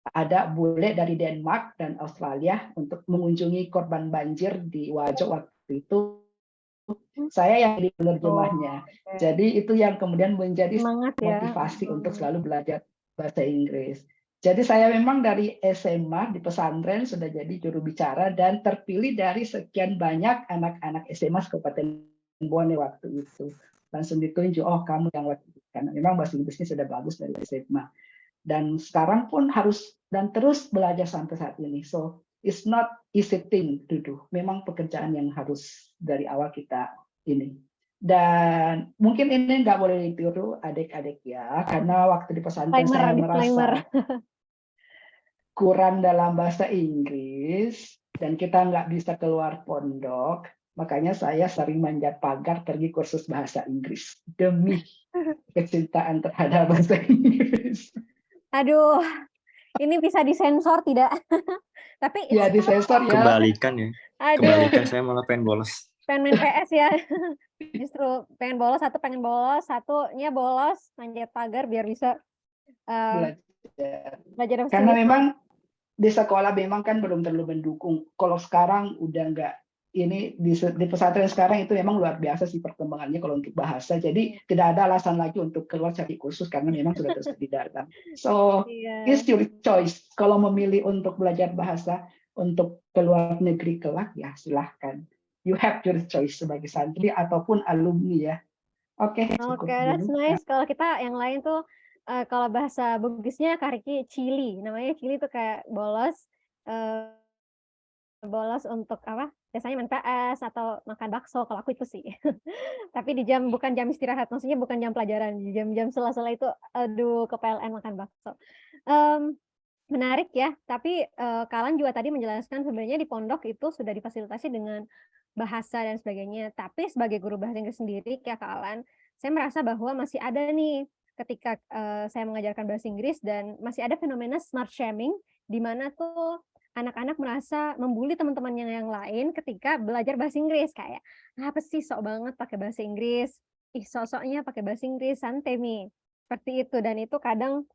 Ada bule dari Denmark dan Australia untuk mengunjungi korban banjir di Wajo waktu itu. Saya yang jadi penerjemahnya. Jadi itu yang kemudian menjadi motivasi untuk selalu belajar bahasa Inggris. Jadi saya memang dari SMA di pesantren sudah jadi juru bicara dan terpilih dari sekian banyak anak-anak SMA Kabupaten Bone waktu itu. Langsung ditunjuk, oh kamu yang waktu itu. Karena memang bahasa Inggrisnya sudah bagus dari SMA. Dan sekarang pun harus dan terus belajar sampai saat ini. So it's not easy thing to do. Memang pekerjaan yang harus dari awal kita ini. Dan mungkin ini nggak boleh ditiru adik-adik ya, karena waktu di pesantren saya merasa kurang dalam bahasa Inggris dan kita nggak bisa keluar pondok. Makanya saya sering manjat pagar pergi kursus bahasa Inggris demi kecintaan terhadap bahasa Inggris. Aduh, ini bisa disensor tidak? Tapi ya disensor ya. Kebalikan ya. Aduh. Kebalikan, saya malah pengen bolos. Pengen main PS ya. Justru pengen bolos, satunya bolos manjat pagar biar bisa belajar. Karena memang di sekolah memang kan belum terlalu mendukung. Kalau sekarang udah nggak ini di pesantren sekarang itu memang luar biasa sih perkembangannya kalau untuk bahasa. Jadi tidak ada alasan lagi untuk keluar cari kursus karena memang sudah tersedia dalam. So it's your choice. Kalau memilih untuk belajar bahasa untuk keluar negeri kelak, ya silahkan. You have your choice sebagai santri ataupun alumni ya. Oke, that's nice. Kalau kita yang lain tuh kalau bahasa Bugisnya Kariki Cili, namanya Cili tuh kayak bolos untuk apa? Biasanya main PS atau makan bakso, kalau aku itu sih. Tapi di bukan jam istirahat, maksudnya bukan jam pelajaran, di jam-jam sela-sela itu aduh ke PLN makan bakso. Menarik ya, tapi Kalian juga tadi menjelaskan sebenarnya di pondok itu sudah difasilitasi dengan bahasa dan sebagainya. Tapi sebagai guru bahasa Inggris sendiri ya Kalian, saya merasa bahwa masih ada nih ketika saya mengajarkan bahasa Inggris dan masih ada fenomena smart shaming di mana tuh anak-anak merasa membuli teman-temannya yang lain ketika belajar bahasa Inggris, kayak apa sih sok banget pakai bahasa Inggris, ih sosoknya pakai bahasa Inggris, santai nih. Seperti itu, dan itu kadang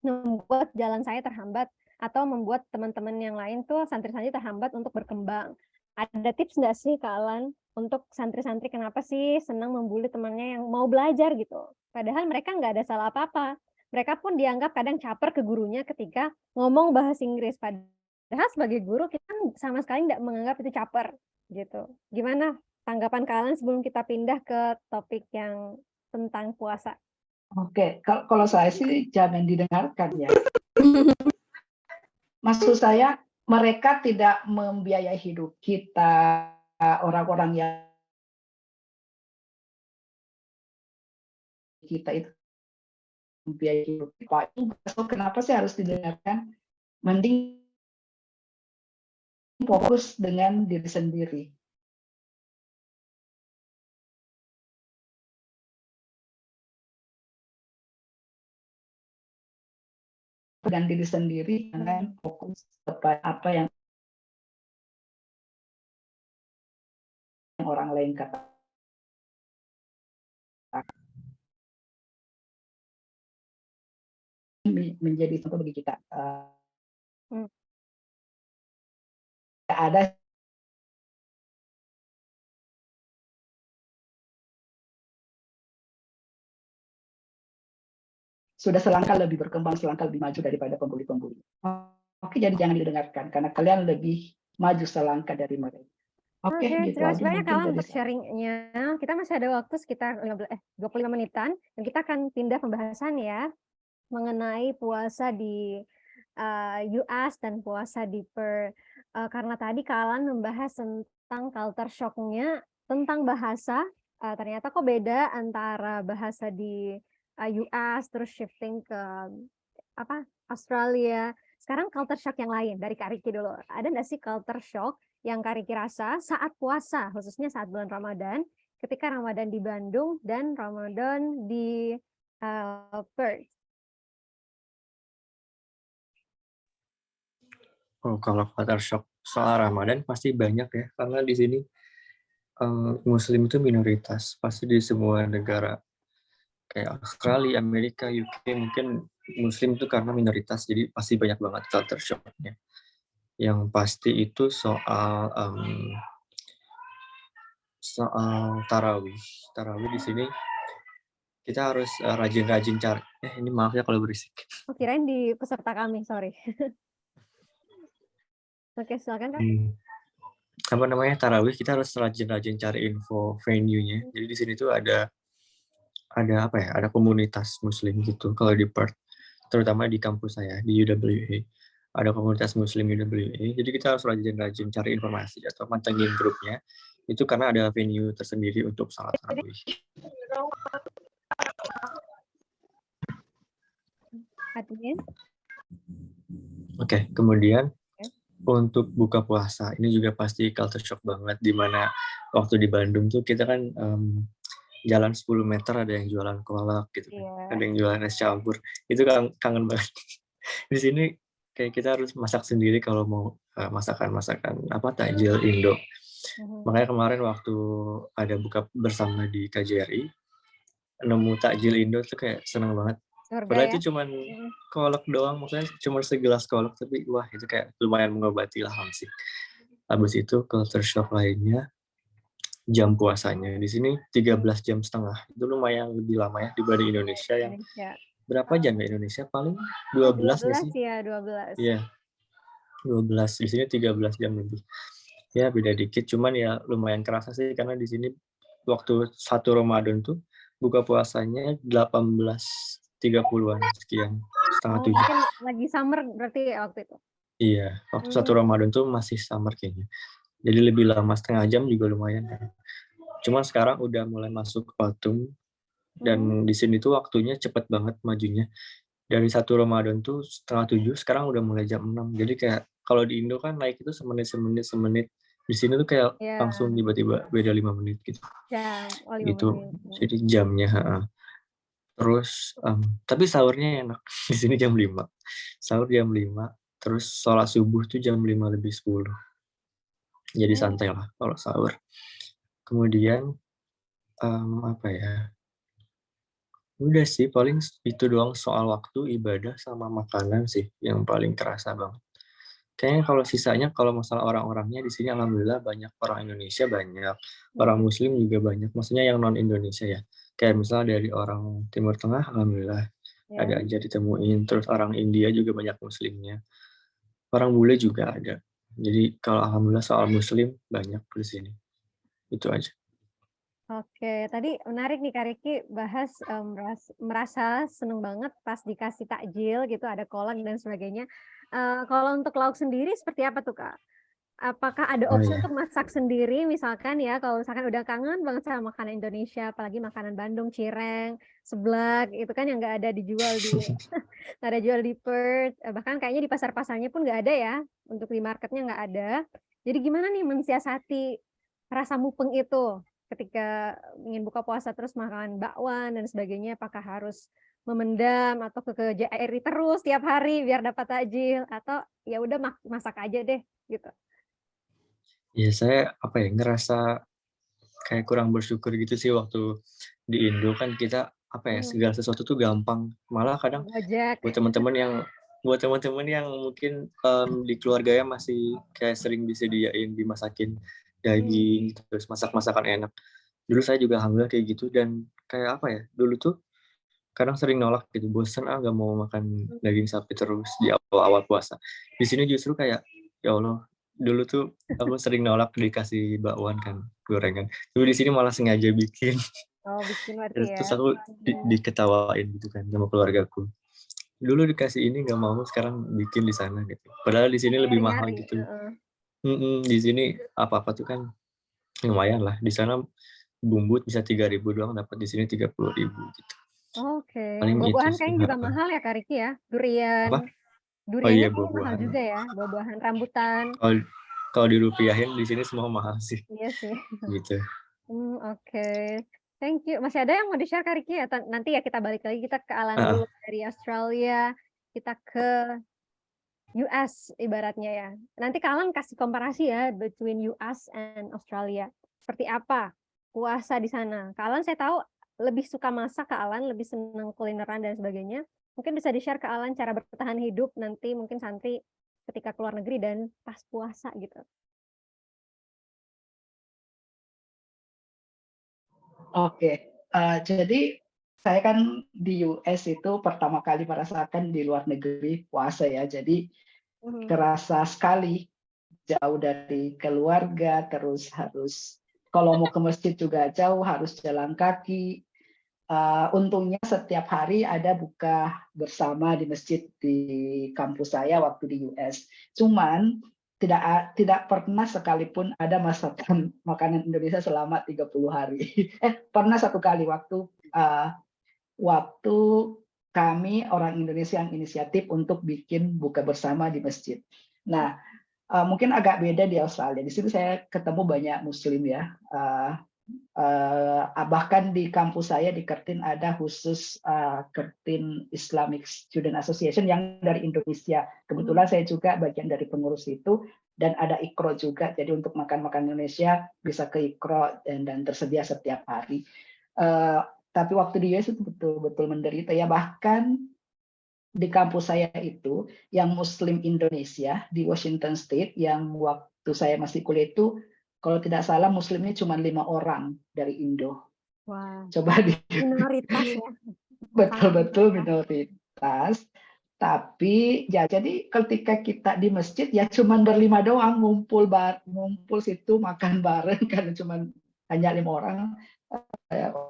membuat jalan saya terhambat atau membuat teman-teman yang lain tuh santri-santri terhambat untuk berkembang. Ada tips nggak sih Kak Alan untuk santri-santri kenapa sih senang membuli temannya yang mau belajar gitu? Padahal mereka nggak ada salah apa-apa. Mereka pun dianggap kadang caper ke gurunya ketika ngomong bahasa Inggris. Padahal sebagai guru kita sama sekali nggak menganggap itu caper gitu. Gimana tanggapan kalian sebelum kita pindah ke topik yang tentang puasa? Oke, kalau saya sih jangan didengarkan ya. Maksud saya mereka tidak membiayai hidup kita, orang-orang yang kita itu membiayai hidup kita. So, kenapa sih harus didengarkan? Mending fokus dengan diri sendiri. Dengan diri sendiri, jangan fokus kepada apa yang orang lain katakan. Menjadi contoh bagi kita. Ada sudah selangkah lebih berkembang, selangkah lebih maju daripada pembuli-pembuli. Oke, jadi jangan didengarkan karena kalian lebih maju selangkah dari mereka. Oke, gitu terima aja kasih banyak mungkin Kalian dari untuk saya. sharingnya. Kita masih ada waktu sekitar 25 menitan dan kita akan pindah pembahasan ya mengenai puasa di US dan puasa di Perth. Karena tadi Kalian membahas tentang culture shock-nya tentang bahasa. Ternyata kok beda antara bahasa di US terus shifting ke Australia. Sekarang culture shock yang lain dari Kak Riki dulu. Ada nggak sih culture shock yang Kak Riki rasa saat puasa, khususnya saat bulan Ramadan, ketika Ramadan di Bandung dan Ramadan di Perth? Oh, kalau culture shock soal Ramadan pasti banyak ya, karena di sini Muslim itu minoritas, pasti di semua negara kayak Australia, Amerika, UK mungkin Muslim itu karena minoritas, jadi pasti banyak banget culture shock-nya. Yang pasti itu soal tarawih. Tarawih di sini kita harus rajin-rajin cari. Ini maaf ya kalau berisik. Oh, kirain di peserta kami, sorry. Oke, silakan Kak. Apa namanya, tarawih kita harus rajin-rajin cari info venue-nya. Jadi di sini tuh ada apa ya? Ada komunitas Muslim gitu kalau di Perth, terutama di kampus saya di UWA. Ada komunitas Muslim UWA. Jadi kita harus rajin-rajin cari informasi atau mantengin grupnya. Itu karena ada venue tersendiri untuk salat tarawih. Oke, kemudian untuk buka puasa ini juga pasti culture shock banget, di mana waktu di Bandung tuh kita kan jalan 10 meter ada yang jualan kolak gitu kan. Ada yang jualan es campur. Itu kangen banget. Di sini kayak kita harus masak sendiri kalau mau masakan takjil Indo. Makanya kemarin waktu ada buka bersama di KJRI, nemu takjil Indo tuh kayak seneng banget. Padahal itu cuman kolak doang, maksudnya cuma segelas kolak, tapi wah itu kayak lumayan mengobati lah hamsik. Habis itu culture shock lainnya, jam puasanya. Di sini 13,5 jam. Itu lumayan lebih lama ya dibanding Indonesia yang Indonesia. berapa jam ya Indonesia? Paling 12 nggak 12 sih? ya, 12. Iya, 12. Di sini 13 jam lebih. Ya beda dikit, cuman ya lumayan kerasa sih karena di sini waktu 1 Ramadan tuh buka puasanya 18.30-an sekian, setengah Oh, 7. mungkin lagi summer berarti ya waktu itu. Iya, waktu 1 Ramadan tuh masih summer kayaknya. Jadi lebih lama, setengah jam juga lumayan kan. Cuman sekarang udah mulai masuk autumn dan di sini tuh waktunya cepet banget majunya. Dari 1 Ramadan tuh setengah 7, sekarang udah mulai jam 6. Jadi kayak kalau di Indo kan naik itu semenit. Di sini tuh kayak Ya, langsung tiba-tiba beda 5 menit gitu. jam. Oh, 5 Gitu. menit. Jadi jamnya, heeh. Terus tapi sahurnya enak. Di sini jam 5. Sahur jam 5, terus sholat subuh tuh jam 5:50. Jadi santai lah kalau sahur. Kemudian apa ya? Udah sih paling itu doang soal waktu, ibadah sama makanan sih yang paling kerasa banget. Kayaknya kalau sisanya kalau masalah orang-orangnya di sini alhamdulillah banyak orang Indonesia banyak, orang Muslim juga banyak. Maksudnya yang non Indonesia ya. Kayak misalnya dari orang Timur Tengah alhamdulillah ada Ya. aja ditemuin. Terus orang India juga banyak Muslimnya. Orang bule juga ada. Jadi kalau alhamdulillah soal Muslim banyak di sini. Itu aja. Oke, tadi menarik nih Kak Riki bahas merasa seneng banget pas dikasih takjil gitu, ada kolak dan sebagainya. Kalau untuk lauk sendiri seperti apa tuh Kak? Apakah ada Oh opsi ya. untuk masak sendiri misalkan ya, kalau misalkan udah kangen banget sama makanan Indonesia, apalagi makanan Bandung, cireng, seblak, itu kan yang nggak ada dijual di nggak ada jual di Perth, bahkan kayaknya di pasar-pasarnya pun nggak ada ya, untuk di marketnya nggak ada. Jadi gimana nih mensiasati rasa mupeng itu ketika ingin buka puasa terus makan bakwan dan sebagainya, apakah harus memendam atau ke KJRI terus tiap hari biar dapat takjil atau ya udah masak aja deh gitu? Ya saya apa ya ngerasa kayak kurang bersyukur gitu sih waktu di Indo kan kita apa ya segala sesuatu tuh gampang. Malah kadang Gojek. buat teman-teman yang mungkin di keluarganya masih kayak sering disediain dimasakin daging terus masak-masakan enak. Dulu saya juga alhamdulillah kayak gitu dan kayak apa ya dulu tuh kadang sering nolak gitu bosen nggak mau makan daging sapi terus di awal-awal puasa. Di sini justru kayak ya Allah dulu tuh aku sering nolak dikasih bakwan kan gorengan. Tapi di sini malah sengaja bikin. Oh, bikin berarti Terus ya? aku diketawain gitu kan sama keluargaku. Dulu dikasih ini nggak mau, sekarang bikin di sana gitu. Padahal di sini lebih mahal Nyari-nyari, gitu. heeh. Di sini apa-apa tuh kan lumayan lah. Di sana bumbu bisa 3.000 doang, dapat di sini 30.000 gitu. Oke, Paling itu buah-buahan sih. kayaknya juga mahal ya Kak Riki ya? Apa? Oh Duriannya iya kayaknya mahal buah-buahan. juga ya, buah-buahan rambutan. Kalau kalau dirupiahin di sini semua mahal sih Iya sih. gitu. Oke. Thank you. Masih ada yang mau di-share Kak Riki ya? Nanti ya kita balik lagi, kita ke Alan Heeh. dulu dari Australia, kita ke US ibaratnya ya. Nanti Kak Alan kasih komparasi ya between US and Australia. Seperti apa puasa di sana? Kak Alan saya tahu lebih suka masak, Kak Alan lebih senang kulineran dan sebagainya. Mungkin bisa di-share Kak Alan cara bertahan hidup nanti mungkin Santi ketika keluar negeri dan pas puasa gitu. Oke, jadi saya kan di US itu pertama kali merasakan di luar negeri puasa ya, jadi kerasa sekali jauh dari keluarga, terus harus kalau mau ke masjid juga jauh, harus jalan kaki. Untungnya setiap hari ada buka bersama di masjid di kampus saya waktu di US. Cuman tidak pernah sekalipun ada masakan makanan Indonesia selama 30 hari. Pernah satu kali waktu kami orang Indonesia yang inisiatif untuk bikin buka bersama di masjid. Nah, mungkin agak beda di Australia. Di situ saya ketemu banyak Muslim ya. Bahkan di kampus saya di Kertin ada khusus Kertin Islamic Student Association yang dari Indonesia. Kebetulan saya juga bagian dari pengurus itu dan ada ikro juga. Jadi untuk makan Indonesia bisa ke ikro dan tersedia setiap hari. Tapi waktu di US itu betul-betul menderita ya, bahkan di kampus saya itu yang Muslim Indonesia di Washington State yang waktu saya masih kuliah itu kalau tidak salah Muslimnya cuma 5 orang dari Indo. Wah, Coba di minoritas ya. betul-betul minoritas. Tapi ya jadi ketika kita di masjid ya cuma berlima doang ngumpul situ makan bareng karena cuma hanya 5 orang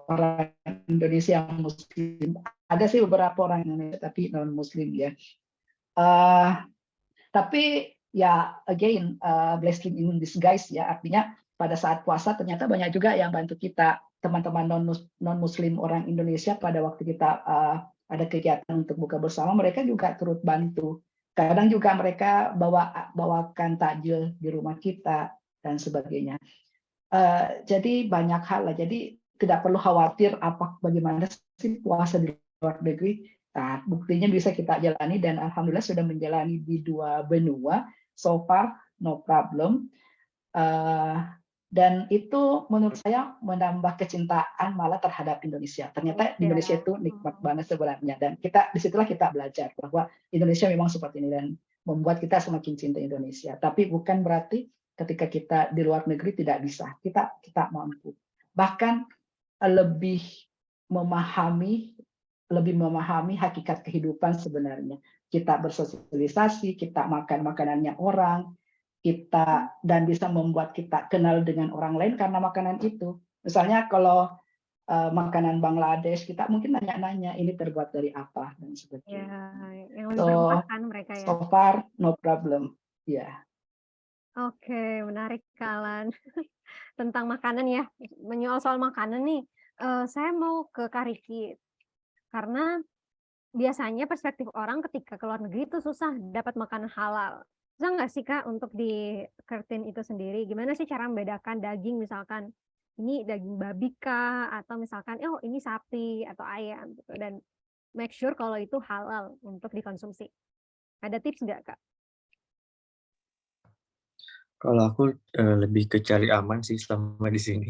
orang Indonesia yang Muslim. Ada sih beberapa orang Indonesia tapi non Muslim ya. Tapi ya again blessing in disguise ya, artinya pada saat puasa ternyata banyak juga yang bantu kita, teman-teman non Muslim orang Indonesia pada waktu kita ada kegiatan untuk buka bersama, mereka juga turut bantu. Kadang juga mereka bawakan takjil di rumah kita dan sebagainya. Jadi banyak hal lah. Jadi tidak perlu khawatir bagaimana sih puasa di luar negeri. Nah, buktinya bisa kita jalani dan alhamdulillah sudah menjalani di 2 benua. So far no problem. Dan itu menurut saya menambah kecintaan malah terhadap Indonesia. Ternyata Indonesia itu nikmat banget sebenarnya. Dan disitulah kita belajar bahwa Indonesia memang seperti ini dan membuat kita semakin cinta Indonesia. Tapi bukan berarti ketika kita di luar negeri tidak bisa. Kita mampu. Bahkan lebih memahami hakikat kehidupan sebenarnya. Kita bersosialisasi, kita makan makanannya orang, dan bisa membuat kita kenal dengan orang lain karena makanan itu. Misalnya kalau makanan Bangladesh, kita mungkin nanya-nanya ini terbuat dari apa dan sebagainya. Ya, yang lebih berempah kan mereka ya. So far no problem. Ya. Yeah. Oke, menarik Alan. Tentang makanan ya, menyoal soal makanan nih, saya mau ke Kak Riki. Karena biasanya perspektif orang ketika ke luar negeri itu susah dapat makanan halal. Susah nggak sih Kak untuk di Curtin itu sendiri? Gimana sih cara membedakan daging misalkan ini daging babi kah? Atau misalkan oh ini sapi atau ayam gitu. Dan make sure kalau itu halal untuk dikonsumsi. Ada tips nggak Kak? Kalau aku lebih ke cari aman sih selama di sini.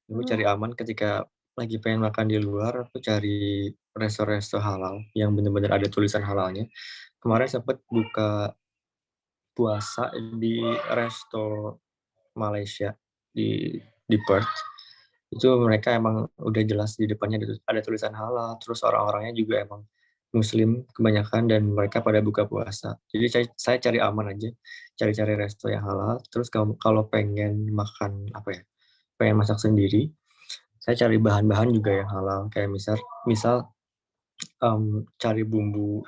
Aku cari aman ketika lagi pengen makan di luar, aku cari resto-resto halal yang benar-benar ada tulisan halalnya. Kemarin sempat buka puasa di resto Malaysia di Perth. Itu mereka emang udah jelas di depannya ada tulisan halal, terus orang-orangnya juga emang Muslim kebanyakan dan mereka pada buka puasa. Jadi saya cari aman aja, cari-cari resto yang halal. Terus kalau pengen makan pengen masak sendiri, saya cari bahan-bahan juga yang halal. Kayak misal cari bumbu.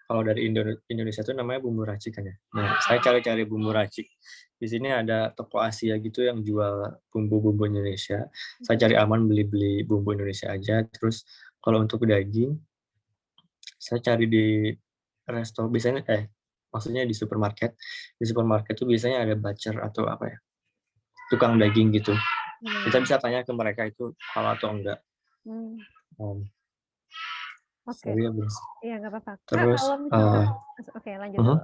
Kalau dari Indonesia itu namanya bumbu racik kan ya. Nah, saya cari-cari bumbu racik. Di sini ada toko Asia gitu yang jual bumbu-bumbu Indonesia. Saya cari aman beli bumbu Indonesia aja. Terus kalau untuk daging, saya cari di resto biasanya maksudnya di supermarket. Di supermarket tuh biasanya ada butcher atau tukang daging gitu. Kita bisa tanya ke mereka itu halal atau enggak. Oke. Sorry ya, Bos. Iya nggak apa-apa. Terus kalau misalkan, oke lanjut dulu.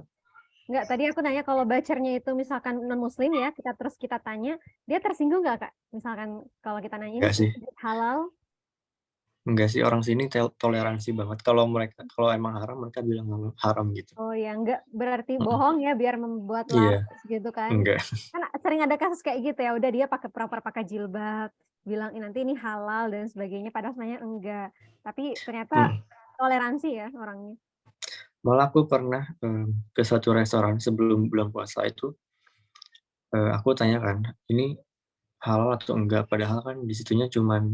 Nggak, tadi aku nanya kalau butchernya itu misalkan non Muslim ya, kita tanya, dia tersinggung nggak Kak? Misalkan kalau kita nanya ini halal? Enggak sih, orang sini toleransi banget. Kalau emang haram, mereka bilang haram gitu. Oh ya, enggak berarti bohong ya biar membuat Iya. laris gitu kan. Enggak. Kan sering ada kasus kayak gitu ya, udah dia pakai jilbab, bilang nanti ini halal dan sebagainya, padahal sebenarnya enggak. Tapi ternyata toleransi ya orangnya. Malah aku pernah ke suatu restoran sebelum bulan puasa itu, aku tanya kan, ini halal atau enggak? Padahal kan di situnya cuman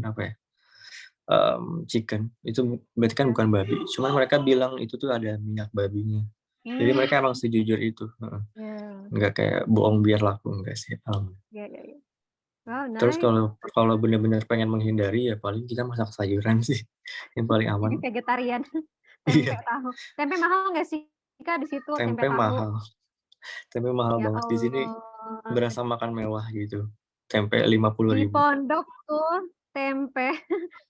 chicken. Itu berarti kan bukan babi. Cuman mereka bilang itu tuh ada minyak babinya. Jadi mereka emang sejujur itu. Enggak kayak bohong biar laku, enggak sih. Iya. Wow, Terus nice. kalau benar-benar pengen menghindari ya paling kita masak sayuran sih yang paling aman. Jadi vegetarian. Tempe tahu. Tempe mahal nggak sih Kak di situ tempe tahu? Mahal. Tempe mahal banget di sini. Berasa makan mewah gitu. Tempe 50.000. Di pondok tuh tempe.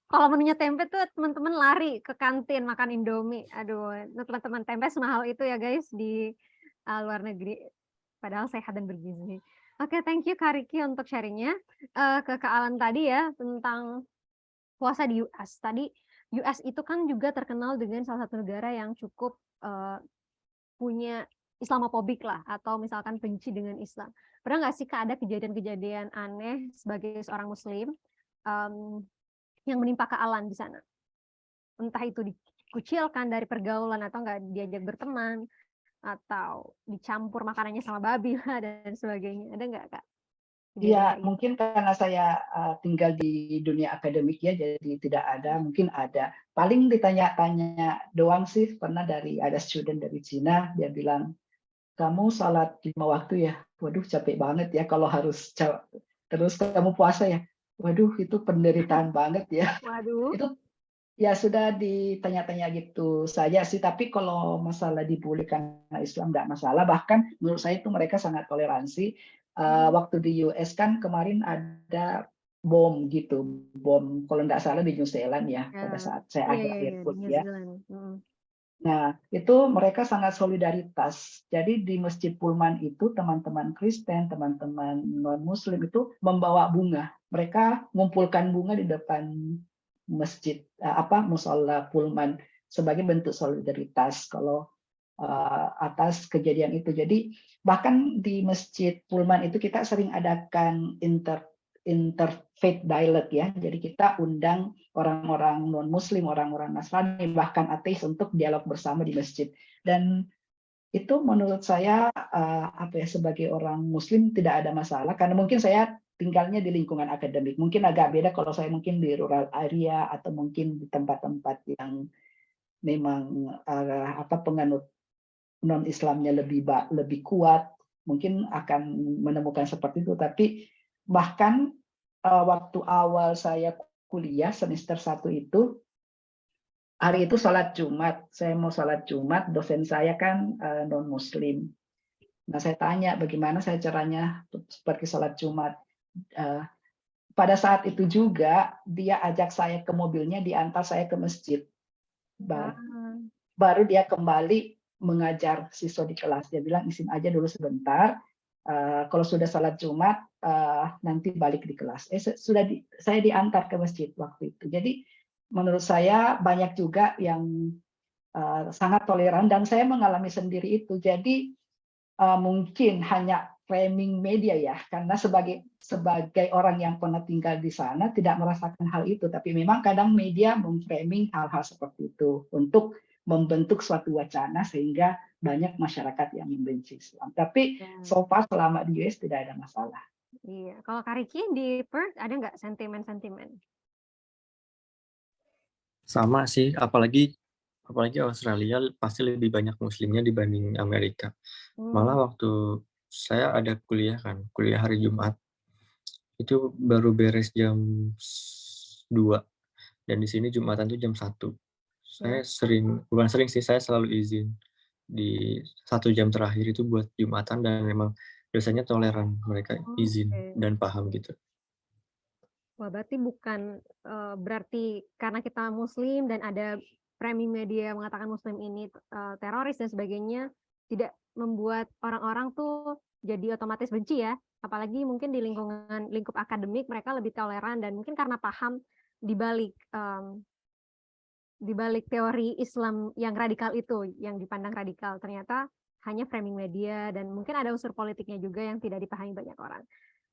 Kalau menunya tempe tuh teman-teman lari ke kantin makan Indomie. Aduh, teman-teman tempe semahal itu ya guys di luar negeri. Padahal sehat dan bergizi. Oke, thank you Kak Riki untuk sharingnya. Ke Kak Alan tadi ya tentang puasa di US. Tadi US itu kan juga terkenal dengan salah satu negara yang cukup punya Islamofobik lah, atau misalkan benci dengan Islam. Pernah nggak sih Kak ada kejadian-kejadian aneh sebagai seorang Muslim yang menimpa Kak Alan di sana? Entah itu dikucilkan dari pergaulan, atau nggak diajak berteman, atau dicampur makanannya sama babi lah, dan sebagainya. Ada nggak Kak kejadian Iya, kayak gitu? mungkin karena saya tinggal di dunia akademik ya, jadi tidak ada, mungkin ada. Paling ditanya-tanya doang sih, pernah ada student dari Cina, dia bilang, kamu sholat 5 waktu ya? Waduh, capek banget ya kalau harus terus kamu puasa ya? Waduh, itu penderitaan banget ya. Waduh. Itu ya sudah ditanya-tanya gitu saja sih, tapi kalau masalah dibully karena Islam nggak masalah, bahkan menurut saya itu mereka sangat toleransi. Waktu di US kan kemarin ada bom gitu, bom kalau nggak salah di New Zealand ya, pada saat saya Iya, iya, akhir-akhir iya, di New kuliah. Zealand. Nah, itu mereka sangat solidaritas. Jadi di Masjid Pullman itu teman-teman Kristen, teman-teman non-Muslim itu membawa bunga. Mereka mengumpulkan bunga di depan masjid musola Pullman sebagai bentuk solidaritas kalau atas kejadian itu. Jadi bahkan di Masjid Pullman itu kita sering adakan interfaith dialogue ya. Jadi kita undang orang-orang non-Muslim, orang-orang Nasrani, bahkan ateis untuk dialog bersama di masjid. Dan itu menurut saya sebagai orang Muslim tidak ada masalah, karena mungkin saya tinggalnya di lingkungan akademik. Mungkin agak beda kalau saya mungkin di rural area atau mungkin di tempat-tempat yang memang penganut non-Islamnya lebih kuat, mungkin akan menemukan seperti itu. Tapi bahkan waktu awal saya kuliah semester 1 itu, hari itu sholat Jumat, saya mau sholat Jumat, dosen saya kan non-Muslim. Nah, saya tanya bagaimana saya caranya pergi sholat Jumat. Pada saat itu juga dia ajak saya ke mobilnya, diantar saya ke masjid. Baru dia kembali mengajar siswa di kelas. Dia bilang izin aja dulu sebentar. Kalau sudah sholat Jumat nanti balik di kelas. Saya diantar ke masjid waktu itu. Jadi menurut saya banyak juga yang sangat toleran, dan saya mengalami sendiri itu. Jadi mungkin hanya framing media ya, karena sebagai orang yang pernah tinggal di sana tidak merasakan hal itu, tapi memang kadang media memframing hal-hal seperti itu untuk membentuk suatu wacana sehingga banyak masyarakat yang membenci Islam. Tapi so far selama di US tidak ada masalah. Iya, kalau Kak Riki di Perth ada nggak sentimen-sentimen? Sama sih, apalagi Australia pasti lebih banyak Muslimnya dibanding Amerika. Malah waktu saya ada kuliah hari Jumat, itu baru beres jam 2, dan di sini Jumatan tuh jam 1. Saya bukan sering sih, saya selalu izin di 1 jam terakhir itu buat Jumatan, dan memang biasanya toleran, mereka izin dan paham gitu. Wah, berarti bukan berarti karena kita Muslim dan ada framing media mengatakan Muslim ini teroris dan sebagainya, tidak membuat orang-orang tuh jadi otomatis benci ya. Apalagi mungkin di lingkup akademik mereka lebih toleran, dan mungkin karena paham di balik teori Islam yang radikal itu, yang dipandang radikal, ternyata hanya framing media, dan mungkin ada unsur politiknya juga yang tidak dipahami banyak orang.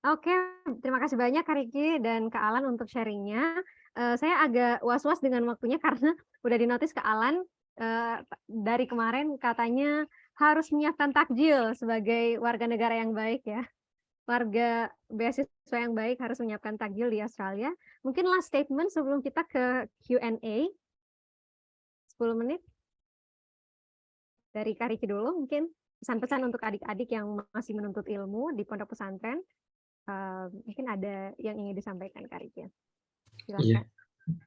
Oke, terima kasih banyak Kak Riki dan Kak Alan untuk sharingnya. Saya agak was-was dengan waktunya karena udah dinotis Kak Alan dari kemarin katanya harus menyiapkan takjil sebagai warga negara yang baik ya. Warga beasiswa yang baik harus menyiapkan takjil di Australia. Mungkin last statement sebelum kita ke Q&A. 10 menit. Dari Kak Riki dulu mungkin pesan-pesan untuk adik-adik yang masih menuntut ilmu di pondok pesantren. Mungkin ada yang ingin disampaikan Kak Riki. Silakan. Iya.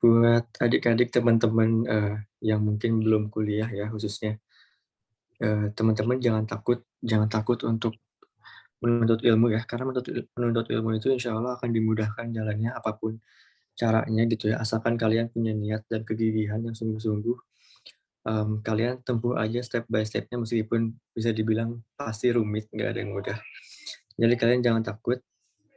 Buat adik-adik teman-teman yang mungkin belum kuliah ya, khususnya teman-teman jangan takut untuk menuntut ilmu ya, karena menuntut ilmu itu insya Allah akan dimudahkan jalannya apapun caranya gitu ya, asalkan kalian punya niat dan kegigihan yang sungguh-sungguh. Kalian tempuh aja step by step-nya, meskipun bisa dibilang pasti rumit, nggak ada yang mudah. Jadi kalian jangan takut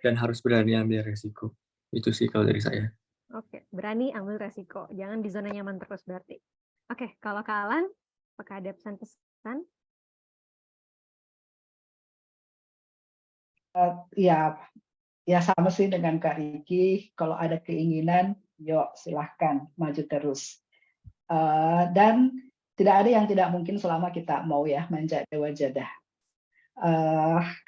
dan harus berani ambil resiko. Itu sih kalau dari saya. Oke. berani ambil resiko. Jangan di zona nyaman terus berarti. Oke, kalau Kak Alan, apakah ada pesan-pesan? Ya, ya sama sih dengan Kak Riki. Kalau ada keinginan, yuk silahkan maju terus. Dan tidak ada yang tidak mungkin selama kita mau ya menjadi wajadah.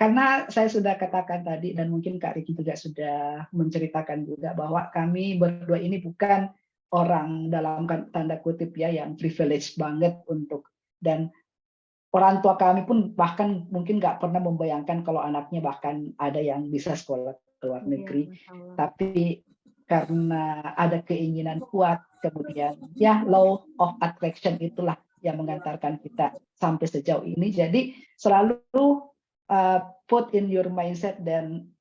Karena saya sudah katakan tadi dan mungkin Kak Riki juga sudah menceritakan juga bahwa kami berdua ini bukan orang dalam tanda kutip ya yang privilege banget untuk, dan orang tua kami pun bahkan mungkin nggak pernah membayangkan kalau anaknya bahkan ada yang bisa sekolah ke luar negeri. Tapi karena ada keinginan kuat, kemudian ya law of attraction itulah yang mengantarkan kita sampai sejauh ini. Jadi selalu put in your mindset dan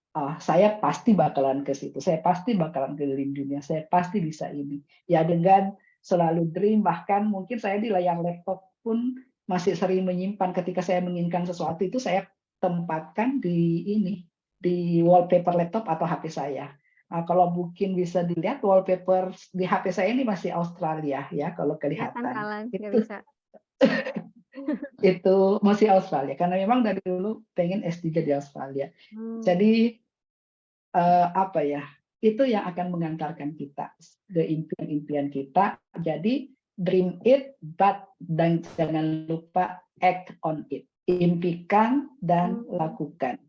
saya pasti bakalan ke situ, saya pasti bakalan keliling dunia, saya pasti bisa ini. Ya dengan selalu dream, bahkan mungkin saya di layar laptop pun masih sering menyimpan ketika saya menginginkan sesuatu itu saya tempatkan di ini, di wallpaper laptop atau HP saya. Nah, kalau mungkin bisa dilihat wallpaper di HP saya ini masih Australia ya kalau kelihatan. Itu masih Australia karena memang dari dulu pengen S3 di Australia. Jadi apa ya? Itu yang akan mengantarkan kita ke impian-impian kita. Jadi dream it, but dan jangan lupa act on it. Impikan dan lakukan.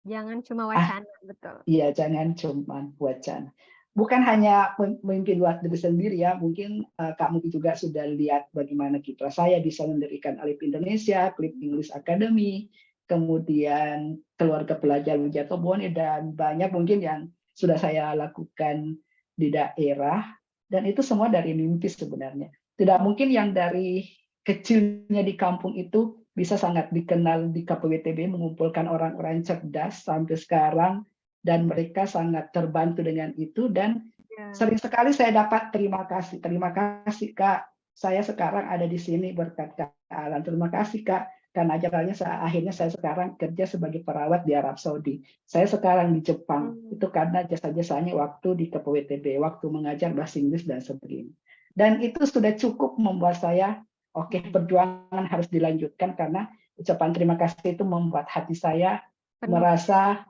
Jangan cuma wacana, betul. Iya, jangan cuma wacana. Bukan hanya mimpi buat diri sendiri ya, mungkin kamu juga sudah lihat bagaimana kiprah saya bisa mendirikan Alif Indonesia, Klip English Academy, kemudian keluarga pelajar Wijatobone, dan banyak mungkin yang sudah saya lakukan di daerah, dan itu semua dari mimpi sebenarnya. Tidak mungkin yang dari kecilnya di kampung itu bisa sangat dikenal di KPWTB, mengumpulkan orang-orang cerdas sampai sekarang, dan mereka sangat terbantu dengan itu, dan sering sekali saya dapat terima kasih Kak, saya sekarang ada di sini berkat Kak Alan, terima kasih Kak, karena akhirnya saya sekarang kerja sebagai perawat di Arab Saudi, saya sekarang di Jepang, itu karena jasa-jasanya waktu di KPWTB, waktu mengajar bahasa Inggris dan sebagainya. Dan itu sudah cukup membuat saya, oke, perjuangan harus dilanjutkan, karena ucapan terima kasih itu membuat hati saya merasa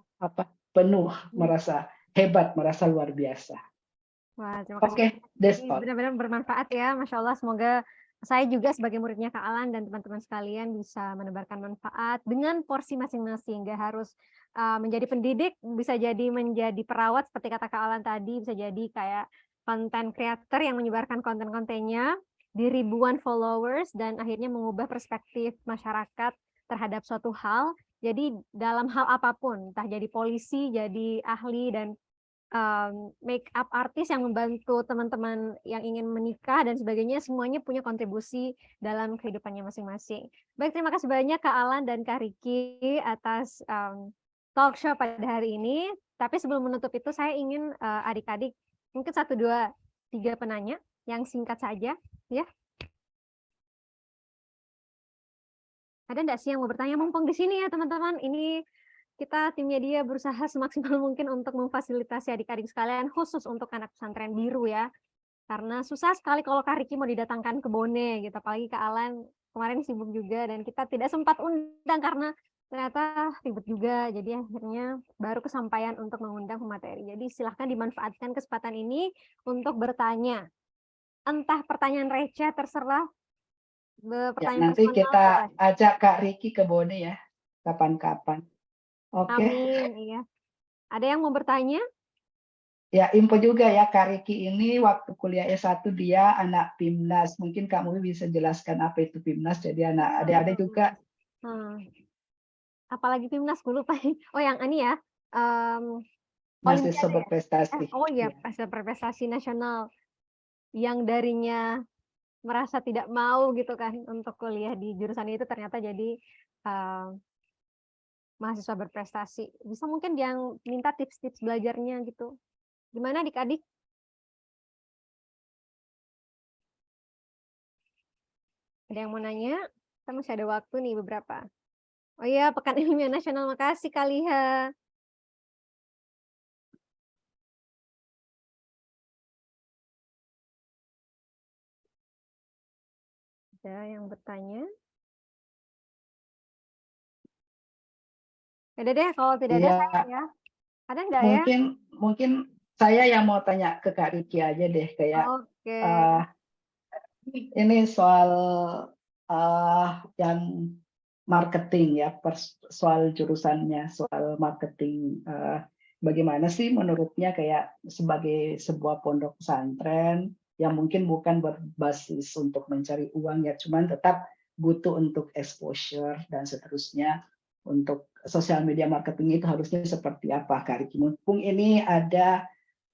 penuh, merasa hebat, merasa luar biasa. Wah, terima kasih. Benar-benar bermanfaat ya, Masya Allah. Semoga saya juga sebagai muridnya Kak Alan dan teman-teman sekalian bisa menebarkan manfaat dengan porsi masing-masing. Nggak harus menjadi pendidik, bisa jadi menjadi perawat seperti kata Kak Alan tadi, bisa jadi kayak konten creator yang menyebarkan konten-kontennya di ribuan followers dan akhirnya mengubah perspektif masyarakat terhadap suatu hal. Jadi dalam hal apapun, entah jadi polisi, jadi ahli, dan make up artis yang membantu teman-teman yang ingin menikah dan sebagainya, semuanya punya kontribusi dalam kehidupannya masing-masing. Baik, terima kasih banyak Kak Alan dan Kak Riki atas talk show pada hari ini. Tapi sebelum menutup itu, saya ingin adik-adik, mungkin 1, 2, 3 penanya yang singkat saja, ya. Ada nggak sih yang mau bertanya? Mumpung di sini ya teman-teman, ini kita tim media berusaha semaksimal mungkin untuk memfasilitasi adik-adik sekalian, khusus untuk anak pesantren biru ya. Karena susah sekali kalau Kak Riki mau didatangkan ke Bone gitu, apalagi Kak Alan kemarin sibuk juga dan kita tidak sempat undang karena ternyata ribet juga. Jadi akhirnya baru kesampaian untuk mengundang pemateri. Jadi silahkan dimanfaatkan kesempatan ini untuk bertanya. Entah pertanyaan receh, terserah. Pertanyaan nanti kita ajak Kak Riki ke Bone ya, kapan-kapan. Oke. Amin, iya. Ada yang mau bertanya? Ya, info juga ya, Kak Riki ini waktu kuliah S1 dia anak PIMNAS. Mungkin kamu bisa jelaskan apa itu PIMNAS, jadi anak adik-adik juga. Apalagi PIMNAS, gue lupa. Oh, yang ini ya. Mahasiswa berprestasi. Oh iya, berprestasi nasional. Yang darinya merasa tidak mau gitu kan untuk kuliah di jurusan itu, ternyata jadi mahasiswa berprestasi. Bisa mungkin yang minta tips-tips belajarnya gitu. Gimana adik-adik? Ada yang mau nanya? Kita masih ada waktu nih beberapa. Oh iya, Pekan Ilmiah Nasional. Makasih Kak Liha. Ada yang bertanya? Udah deh, kalau tidak ada saya Iya, ya. Ada nggak ya? mungkin saya yang mau tanya ke Kak Riki aja deh, kayak Oke. eh, ini soal yang marketing ya, soal jurusannya, soal marketing. Bagaimana sih menurutnya kayak sebagai sebuah pondok pesantren yang mungkin bukan berbasis untuk mencari uang ya, cuman tetap butuh untuk exposure dan seterusnya. Untuk sosial media marketing itu harusnya seperti apa, Kak Riki? Mumpung ini ada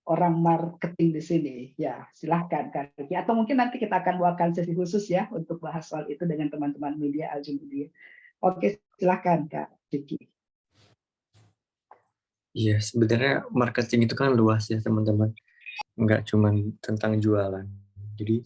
orang marketing di sini. Ya, silahkan Kak Riki. Atau mungkin nanti kita akan buatkan sesi khusus ya untuk bahas soal itu dengan teman-teman media Aljum Media. Oke, silahkan Kak Riki. Iya, sebenarnya marketing itu kan luas ya teman-teman. Nggak cuma tentang jualan. Jadi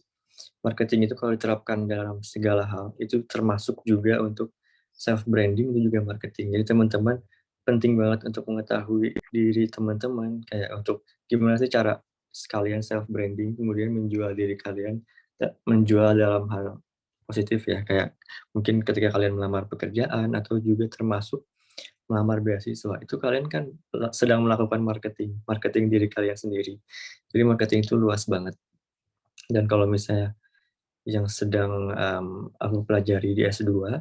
marketing itu kalau diterapkan dalam segala hal, itu termasuk juga untuk self branding itu juga marketing. Jadi teman-teman penting banget untuk mengetahui diri teman-teman kayak untuk gimana sih cara sekalian self branding kemudian menjual diri kalian, menjual dalam hal positif ya kayak mungkin ketika kalian melamar pekerjaan atau juga termasuk melamar beasiswa itu kalian kan sedang melakukan marketing diri kalian sendiri. Jadi marketing itu luas banget. Dan kalau misalnya yang sedang aku pelajari di S2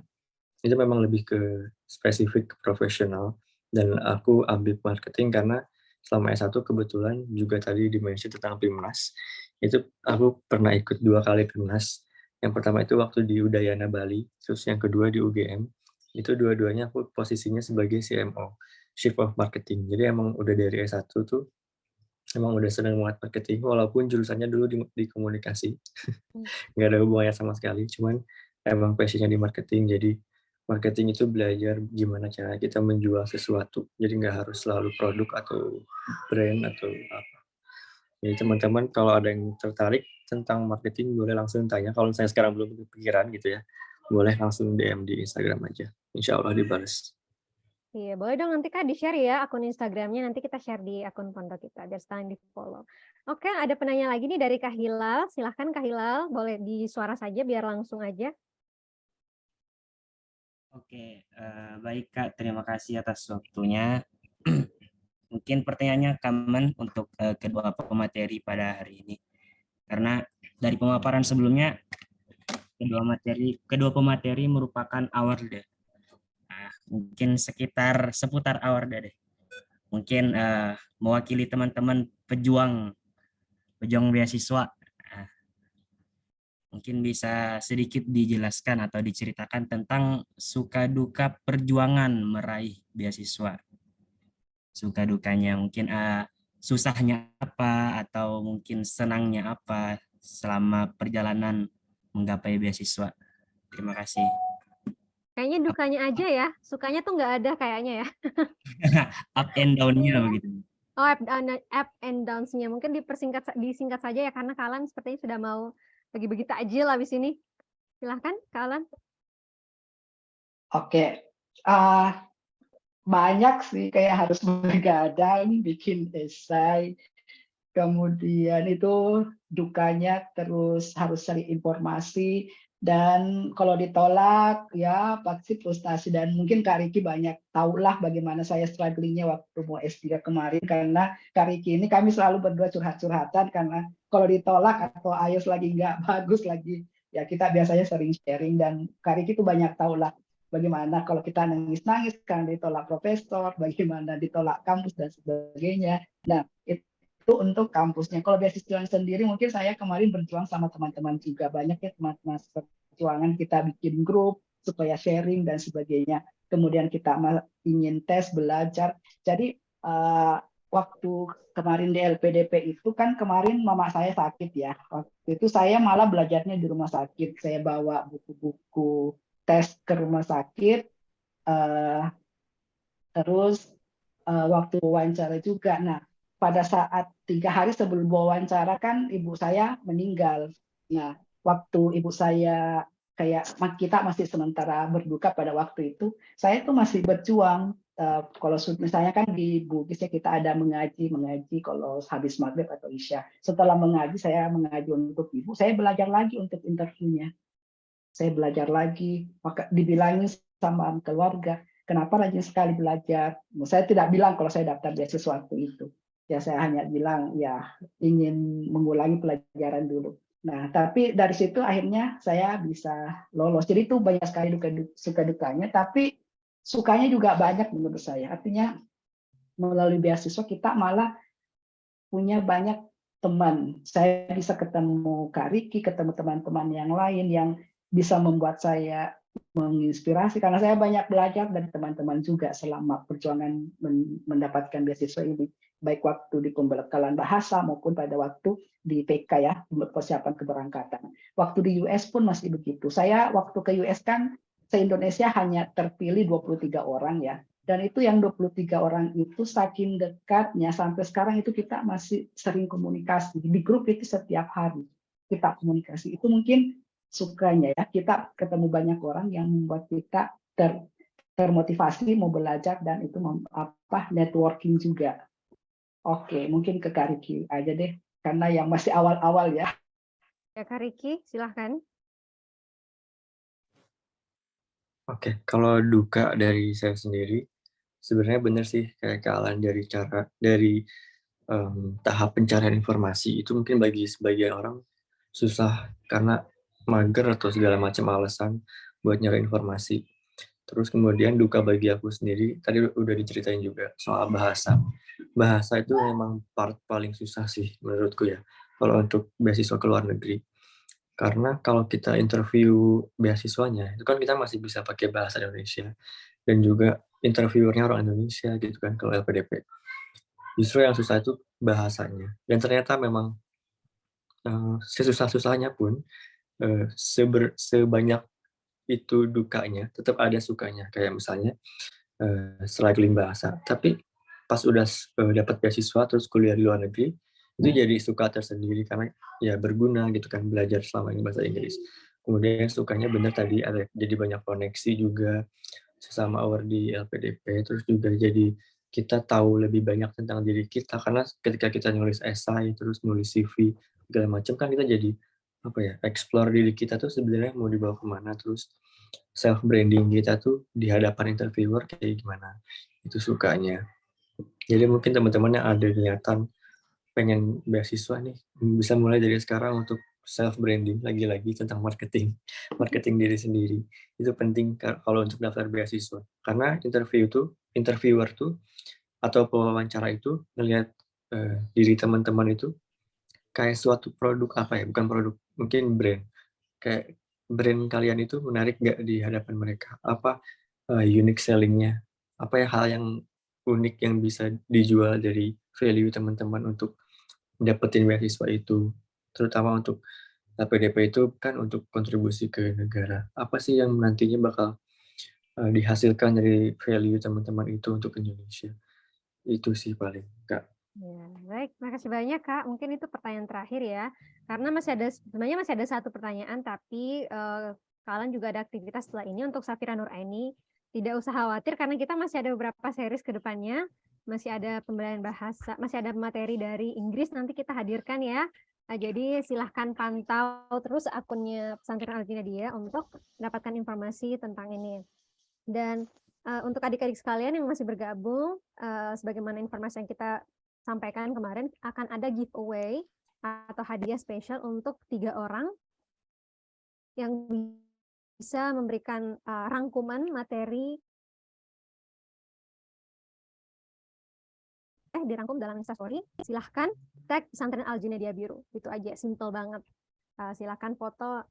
itu memang lebih ke spesifik profesional dan aku ambil marketing karena selama S1 kebetulan juga tadi dimensi tentang PIMNAS. Itu aku pernah ikut 2 kali PIMNAS. Yang pertama itu waktu di Udayana Bali, terus yang kedua di UGM. Itu dua-duanya aku posisinya sebagai CMO, Chief of Marketing. Jadi emang udah dari S1 tuh emang udah senang banget marketing walaupun jurusannya dulu di komunikasi. Nggak ada hubungannya sama sekali, cuman emang passion-nya di marketing. Jadi marketing itu belajar gimana cara kita menjual sesuatu. Jadi nggak harus selalu produk atau brand atau apa. Jadi teman-teman kalau ada yang tertarik tentang marketing boleh langsung tanya. Kalau saya sekarang belum kepikiran gitu ya, boleh langsung DM di Instagram aja. Insya Allah dibalas. Iya, boleh dong nanti Kak di-share ya akun Instagramnya, nanti kita share di akun pondok kita, biar sekalian di-follow. Oke, ada penanya lagi nih dari Kak Hilal. Silahkan Kak Hilal, boleh di suara saja biar langsung aja. Oke, baik Kak, terima kasih atas waktunya. Mungkin pertanyaannya common untuk kedua pemateri pada hari ini. Karena dari pemaparan sebelumnya, kedua pemateri merupakan award. Nah, mungkin seputar award deh. Mungkin mewakili teman-teman pejuang beasiswa. Nah, mungkin bisa sedikit dijelaskan atau diceritakan tentang suka duka perjuangan meraih beasiswa. Suka dukanya mungkin susahnya apa atau mungkin senangnya apa selama perjalanan menggapai beasiswa. Terima kasih. Kayaknya dukanya aja ya, sukanya tuh nggak ada kayaknya ya. Up and down-nya begitu. Oh, up and downs-nya. Mungkin disingkat saja ya, karena kalian sepertinya sudah mau bagi-bagi takjil habis ini. Silahkan, kalian. Oke, banyak sih kayak harus begadang, bikin esai, kemudian itu dukanya terus harus cari informasi, dan kalau ditolak ya pasti frustasi. Dan mungkin Kak Riki banyak tahulah bagaimana saya strugglingnya waktu mau S3 kemarin, karena Kak Riki ini kami selalu berdua curhat-curhatan, karena kalau ditolak atau IELTS lagi nggak bagus lagi ya kita biasanya sering sharing, dan Kak Riki itu banyak tahulah bagaimana kalau kita nangis-nangis karena ditolak profesor, bagaimana ditolak kampus dan sebagainya. Nah, itu untuk kampusnya. Kalau beasiswa sendiri mungkin saya kemarin berjuang sama teman-teman juga. Banyak ya teman-teman perjuangan, kita bikin grup supaya sharing dan sebagainya. Kemudian kita ingin tes, belajar. Jadi waktu kemarin di LPDP itu kan kemarin mama saya sakit ya. Waktu itu saya malah belajarnya di rumah sakit. Saya bawa buku-buku tes ke rumah sakit. Terus waktu wawancara juga. Nah, pada saat 3 hari sebelum wawancara kan ibu saya meninggal. Nah, waktu ibu saya kayak kita masih sementara berduka pada waktu itu, saya tuh masih berjuang. Kalau misalnya kan di Bugis ya kita ada mengaji kalau habis maghrib atau isya. Setelah mengaji saya mengaji untuk ibu, saya belajar lagi untuk interviewnya. saya belajar lagi, maka dibilangin sama keluarga, kenapa rajin sekali belajar? Saya tidak bilang kalau saya daftar beasiswa waktu itu. Ya saya hanya bilang ya ingin mengulangi pelajaran dulu. Nah, tapi dari situ akhirnya saya bisa lolos. Jadi itu banyak sekali suka dukanya, tapi sukanya juga banyak menurut saya. Artinya melalui beasiswa kita malah punya banyak teman. Saya bisa ketemu Kak Riki, ketemu teman-teman yang lain yang bisa membuat saya menginspirasi, karena saya banyak belajar dari teman-teman juga selama perjuangan mendapatkan beasiswa ini, baik waktu di pembekalan bahasa maupun pada waktu di PK ya, persiapan keberangkatan. Waktu di US pun masih begitu. Saya waktu ke US kan se-Indonesia hanya terpilih 23 orang ya. Dan itu yang 23 orang itu saking dekatnya sampai sekarang itu kita masih sering komunikasi. Di grup itu setiap hari kita komunikasi. Itu mungkin sukanya ya, kita ketemu banyak orang yang membuat kita termotivasi mau belajar dan itu networking juga. Oke, mungkin ke Kak Riki aja deh, karena yang masih awal-awal ya. Ya, Kak Riki, silahkan. Oke, kalau duka dari saya sendiri, sebenarnya benar sih kayak Kak Alan dari tahap pencarian informasi itu mungkin bagi sebagian orang susah karena mager atau segala macam alasan buat nyari informasi. Terus kemudian duka bagi aku sendiri, tadi udah diceritain juga soal bahasa. Bahasa itu memang part paling susah sih menurutku ya, kalau untuk beasiswa ke luar negeri. Karena kalau kita interview beasiswanya, itu kan kita masih bisa pakai bahasa Indonesia. Dan juga interviewernya orang Indonesia gitu kan, kalau LPDP. Justru yang susah itu bahasanya. Dan ternyata memang sesusah-susahnya pun, sebanyak itu dukanya, tetap ada sukanya. Kayak misalnya struggling bahasa. Tapi pas udah dapat beasiswa terus kuliah di luar negeri, itu jadi suka tersendiri karena ya berguna gitu kan belajar selama ini bahasa Inggris. Kemudian sukanya bener tadi ada jadi banyak koneksi juga sesama award di LPDP, terus juga jadi kita tahu lebih banyak tentang diri kita karena ketika kita nulis esai terus nulis CV segala macam kan kita jadi apa ya explore diri kita tuh sebenarnya mau dibawa kemana, terus self branding kita tuh di hadapan interviewer kayak gimana, itu sukanya. Jadi mungkin teman-teman yang ada niatan pengen beasiswa nih bisa mulai dari sekarang untuk self branding, lagi-lagi tentang marketing diri sendiri itu penting kalau untuk daftar beasiswa, karena interviewer tuh atau pewawancara itu ngelihat diri teman-teman itu kayak suatu produk apa ya, bukan produk, mungkin brand, kayak brand kalian itu menarik nggak di hadapan mereka, apa unique selling-nya, apa ya hal yang unik yang bisa dijual dari value teman-teman untuk dapetin beasiswa itu, terutama untuk LPDP itu kan untuk kontribusi ke negara. Apa sih yang nantinya bakal dihasilkan dari value teman-teman itu untuk Indonesia? Itu sih paling, Kak. Ya, baik, makasih banyak Kak. Mungkin itu pertanyaan terakhir ya. Karena sebenarnya masih ada satu pertanyaan, tapi kalian juga ada aktivitas setelah ini untuk Safira Nuraini. Tidak usah khawatir karena kita masih ada beberapa series ke depannya. Masih ada pembelajaran bahasa, masih ada materi dari Inggris nanti kita hadirkan ya. Nah, jadi silahkan pantau terus akunnya Pesantren Al-Junaidiyah untuk mendapatkan informasi tentang ini. Dan untuk adik-adik sekalian yang masih bergabung, sebagaimana informasi yang kita sampaikan kemarin, akan ada giveaway atau hadiah spesial untuk 3 orang yang bisa memberikan rangkuman materi dirangkum dalam Instastory. Silahkan tag Pesantren Al-Junaidiyah Biru. Itu aja, simple banget. Silahkan foto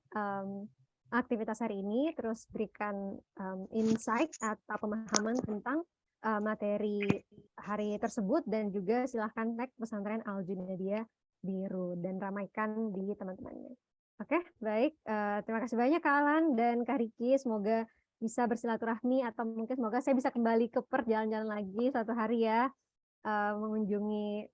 aktivitas hari ini, terus berikan insight atau pemahaman tentang materi hari tersebut, dan juga silahkan tag Pesantren Al-Junaidiyah Biru dan ramaikan di teman-temannya. Oke, baik. Terima kasih banyak Kak Alan dan Kak Riki. Semoga bisa bersilaturahmi atau mungkin semoga saya bisa kembali ke Perth jalan-jalan lagi suatu hari ya, mengunjungi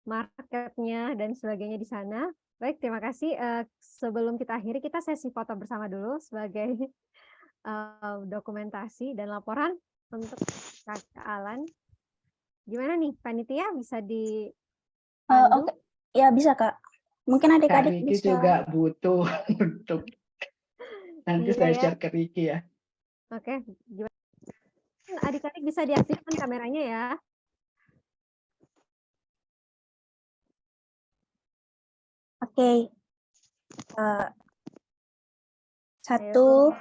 marketnya dan sebagainya di sana. Baik, terima kasih. Sebelum kita akhiri, kita sesi foto bersama dulu sebagai dokumentasi dan laporan untuk Kak Alan. Gimana nih, panitia bisa dipandu? Oke. Ya bisa Kak. Mungkin adik-adik Kak Riki bisa. juga butuh untuk Nanti Iya saya ya. share ke Ricky ya. Oke, gimana? Adik-adik bisa diaktifkan kameranya ya. Oke. Ayo. 1,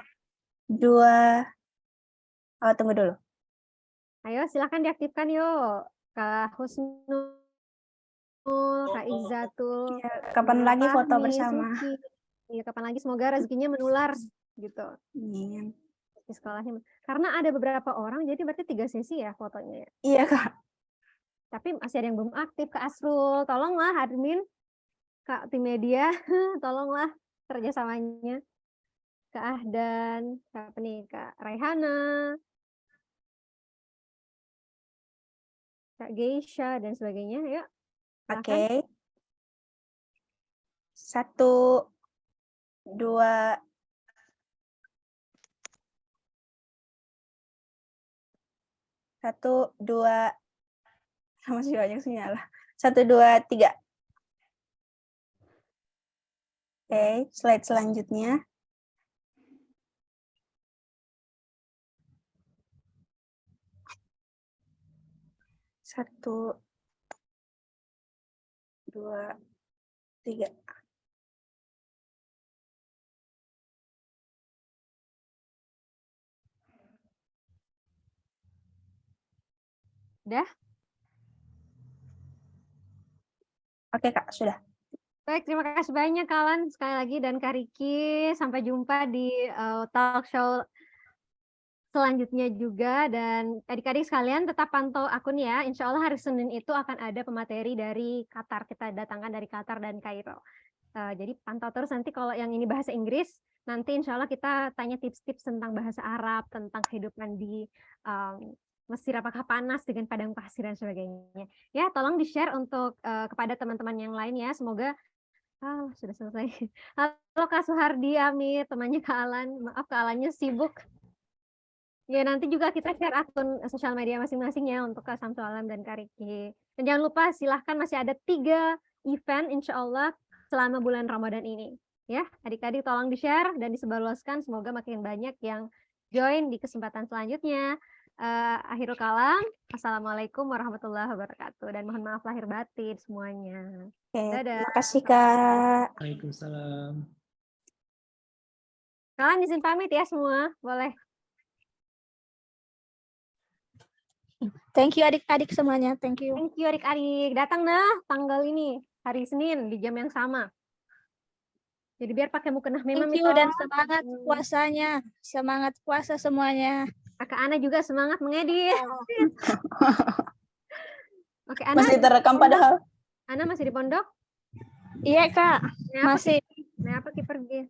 2. Oh, tunggu dulu. Ayo silakan diaktifkan yuk. Kak Husnul, Kak Izzatul, Ya, kapan lagi foto Fahmi, bersama? Suci. Iya, kapan lagi semoga rezekinya menular gitu. Amin. Di sekolahnya. Karena ada beberapa orang, jadi berarti 3 sesi ya fotonya ya. Iya, Kak. Tapi masih ada yang belum aktif. Kak Asrul, tolonglah admin, Kak tim media, tolonglah kerjasamanya. Kak Ahdan, Kak nih, Kak Raihana, Kak Geisha, dan sebagainya. Yuk, silakan. Oke. 1, 2. 1, 2. Masih banyak sinyal. 1, 2, 3. Oke, slide selanjutnya. Satu, 2, 3. Udah? Oke, Kak, sudah. Baik, terima kasih banyak Kalan sekali lagi dan Kak Riki. Sampai jumpa di talk show selanjutnya juga. Dan adik-adik sekalian tetap pantau akun ya. Insya Allah hari Senin itu akan ada pemateri dari Qatar. Kita datangkan dari Qatar dan Kairo. Jadi pantau terus nanti kalau yang ini bahasa Inggris. Nanti insya Allah kita tanya tips-tips tentang bahasa Arab, tentang kehidupan di Mesir, apakah panas dengan padang pasir dan sebagainya. Ya, tolong di-share untuk kepada teman-teman yang lain ya. Semoga sudah selesai. Halo Kak Suhardi, Amit, temannya Kak Alan. Maaf Kak Alannya sibuk. Ya, nanti juga kita share akun sosial media masing-masing ya untuk Kak Samsul Alam dan Kak Riki. Dan jangan lupa silahkan masih ada 3 event insya Allah selama bulan Ramadan ini. Ya, adik-adik tolong di-share dan disebarluaskan. Semoga makin banyak yang join di kesempatan selanjutnya. Akhirul kalam. Assalamualaikum warahmatullahi wabarakatuh. Dan mohon maaf lahir batin semuanya. Oke, Dadah. terima kasih, Kak. Waalaikumsalam. Kalian izin pamit ya semua, boleh. Thank you adik-adik semuanya. Thank you. Thank you adik-adik. Datang nah tanggal ini, hari Senin di jam yang sama. Jadi biar pakai mukena memang Thank you dan semangat puasanya. Semangat puasa semuanya. Kakak Ana juga semangat mengedit. Oke, Ana Masih terekam padahal. Ana masih di pondok? Iya, Kak. Nah, Masih. Nah, apa pergi?